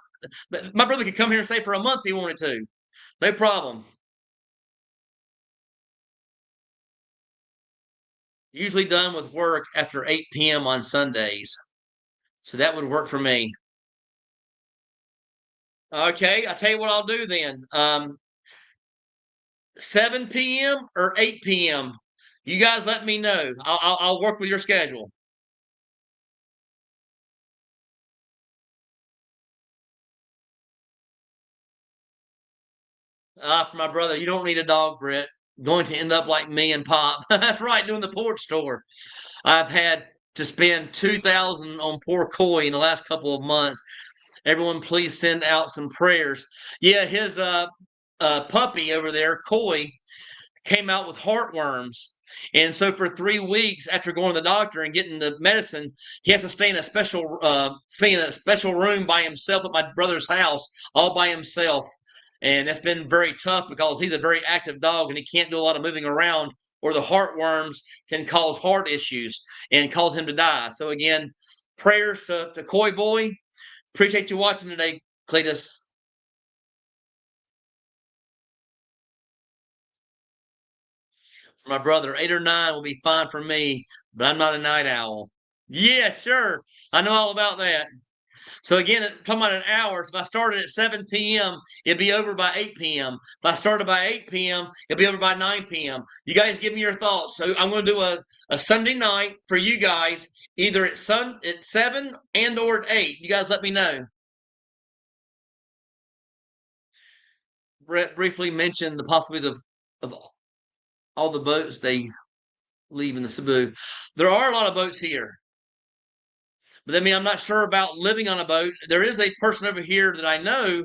My brother could come here and stay for a month if he wanted to. No problem. Usually done with work after 8 p.m. on Sundays. So that would work for me. Okay, I'll tell you what I'll do then. 7 p.m. or 8 p.m. You guys let me know. I'll work with your schedule. For my brother, you don't need a dog, Brett. Going to end up like me and Pop. That's right, doing the porch store. I've had to spend 2,000 on poor Coy in the last couple of months. Everyone, please send out some prayers. Yeah, his puppy over there, Coy, came out with heartworms. And so for 3 weeks after going to the doctor and getting the medicine, he has to stay in a special room by himself at my brother's house, all by himself. And that's been very tough because he's a very active dog and he can't do a lot of moving around, or the heartworms can cause heart issues and cause him to die. So again, prayers to Coy Boy. Appreciate you watching today, Cletus. For my brother, 8 or 9 will be fine for me, but I'm not a night owl. Yeah, sure. I know all about that. So again, talking about an hour. So if I started at 7 p.m., it'd be over by 8 p.m. If I started by 8 p.m., it'd be over by 9 p.m. You guys give me your thoughts. So I'm going to do a Sunday night for you guys, either at 7 and or at 8. You guys let me know. Brett briefly mentioned the possibilities of all the boats they leave in the Sibu. There are a lot of boats here. But I mean, I'm not sure about living on a boat. There is a person over here that I know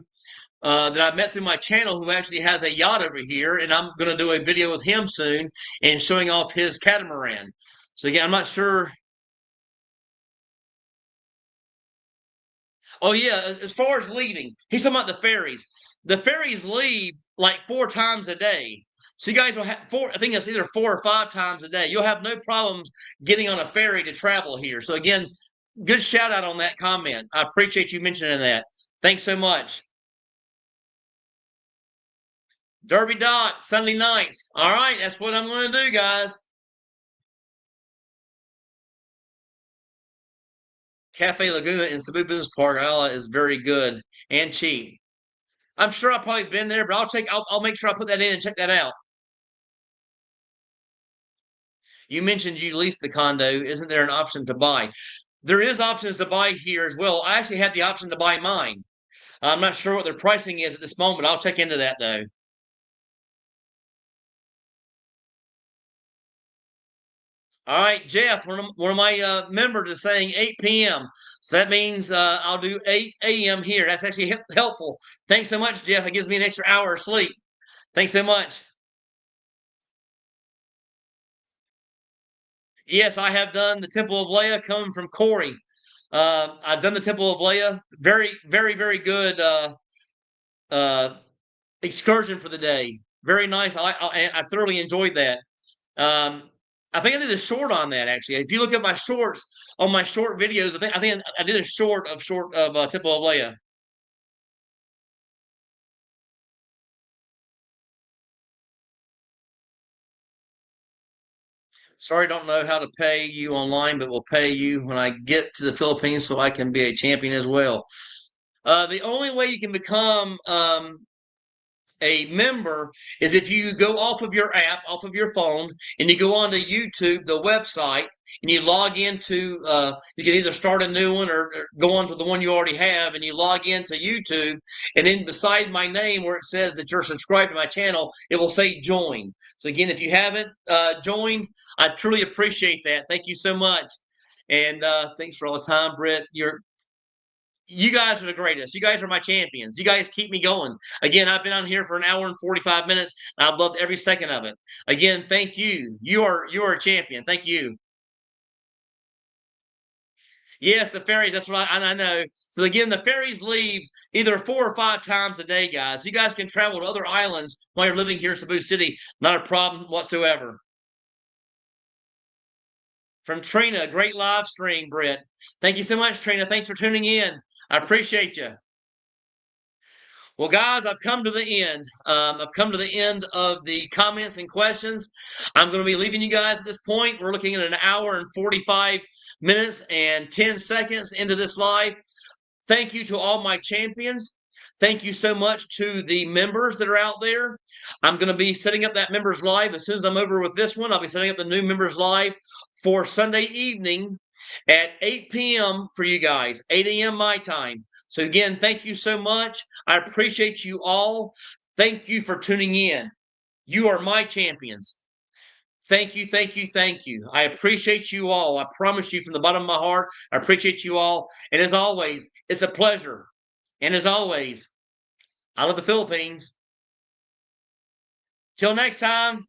that I met through my channel who actually has a yacht over here, and I'm going to do a video with him soon and showing off his catamaran. So again, I'm not sure. Oh yeah, as far as leaving, he's talking about the ferries. The ferries leave like 4 times a day. So you guys will have four. I think it's either 4 or 5 times a day. You'll have no problems getting on a ferry to travel here. So again, good shout out on that comment. I appreciate you mentioning that. Thanks so much. Derby Dock, Sunday nights. All right, that's what I'm going to do, guys. Cafe Laguna in Cebu Business Park, Iowa is very good and cheap. I'm sure I've probably been there, but I'll make sure I put that in and check that out. You mentioned you leased the condo. Isn't there an option to buy? There is options to buy here as well. I actually had the option to buy mine. I'm not sure what their pricing is at this moment. I'll check into that though. All right, Jeff, one of my members is saying 8 p.m. So that means I'll do 8 a.m. here. That's actually helpful. Thanks so much, Jeff. It gives me an extra hour of sleep. Thanks so much. Yes, I have done the Temple of Leia coming from Corey. I've done the Temple of Leia. Very, very, very good uh, excursion for the day. Very nice. I thoroughly enjoyed that. Um, I think I did a short on that actually. If you look at my shorts on my short videos, I think I did a short of Temple of Leia. Sorry, don't know how to pay you online, but we'll pay you when I get to the Philippines so I can be a champion as well. The only way you can become a member is if you go off of your app, off of your phone, and you go onto YouTube, the website, and you log into, you can either start a new one or go on to the one you already have, and you log into YouTube, and then beside my name where it says that you're subscribed to my channel, it will say join. So again, if you haven't joined, I truly appreciate that. Thank you so much. And thanks for all the time, Britt. You guys are the greatest. You guys are my champions. You guys keep me going. Again, I've been on here for an hour and 45 minutes, and I've loved every second of it. Again, thank you. You are a champion. Thank you. Yes, the ferries. That's what I know. So again, the ferries leave either 4 or 5 times a day, guys. You guys can travel to other islands while you're living here in Cebu City. Not a problem whatsoever. From Trina, great live stream, Britt. Thank you so much, Trina. Thanks for tuning in. I appreciate you. Well, guys, I've come to the end. I've come to the end of the comments and questions. I'm going to be leaving you guys at this point. We're looking at an hour and 45 minutes and 10 seconds into this live. Thank you to all my champions. Thank you so much to the members that are out there. I'm going to be setting up that members live as soon as I'm over with this one. I'll be setting up the new members live for Sunday evening at 8 p.m. for you guys, 8 a.m. my time. So again, thank you so much. I appreciate you all. Thank you for tuning in. You are my champions. Thank you, thank you, thank you. I appreciate you all. I promise you from the bottom of my heart, I appreciate you all. And as always, it's a pleasure. And as always, I love the Philippines. Till next time.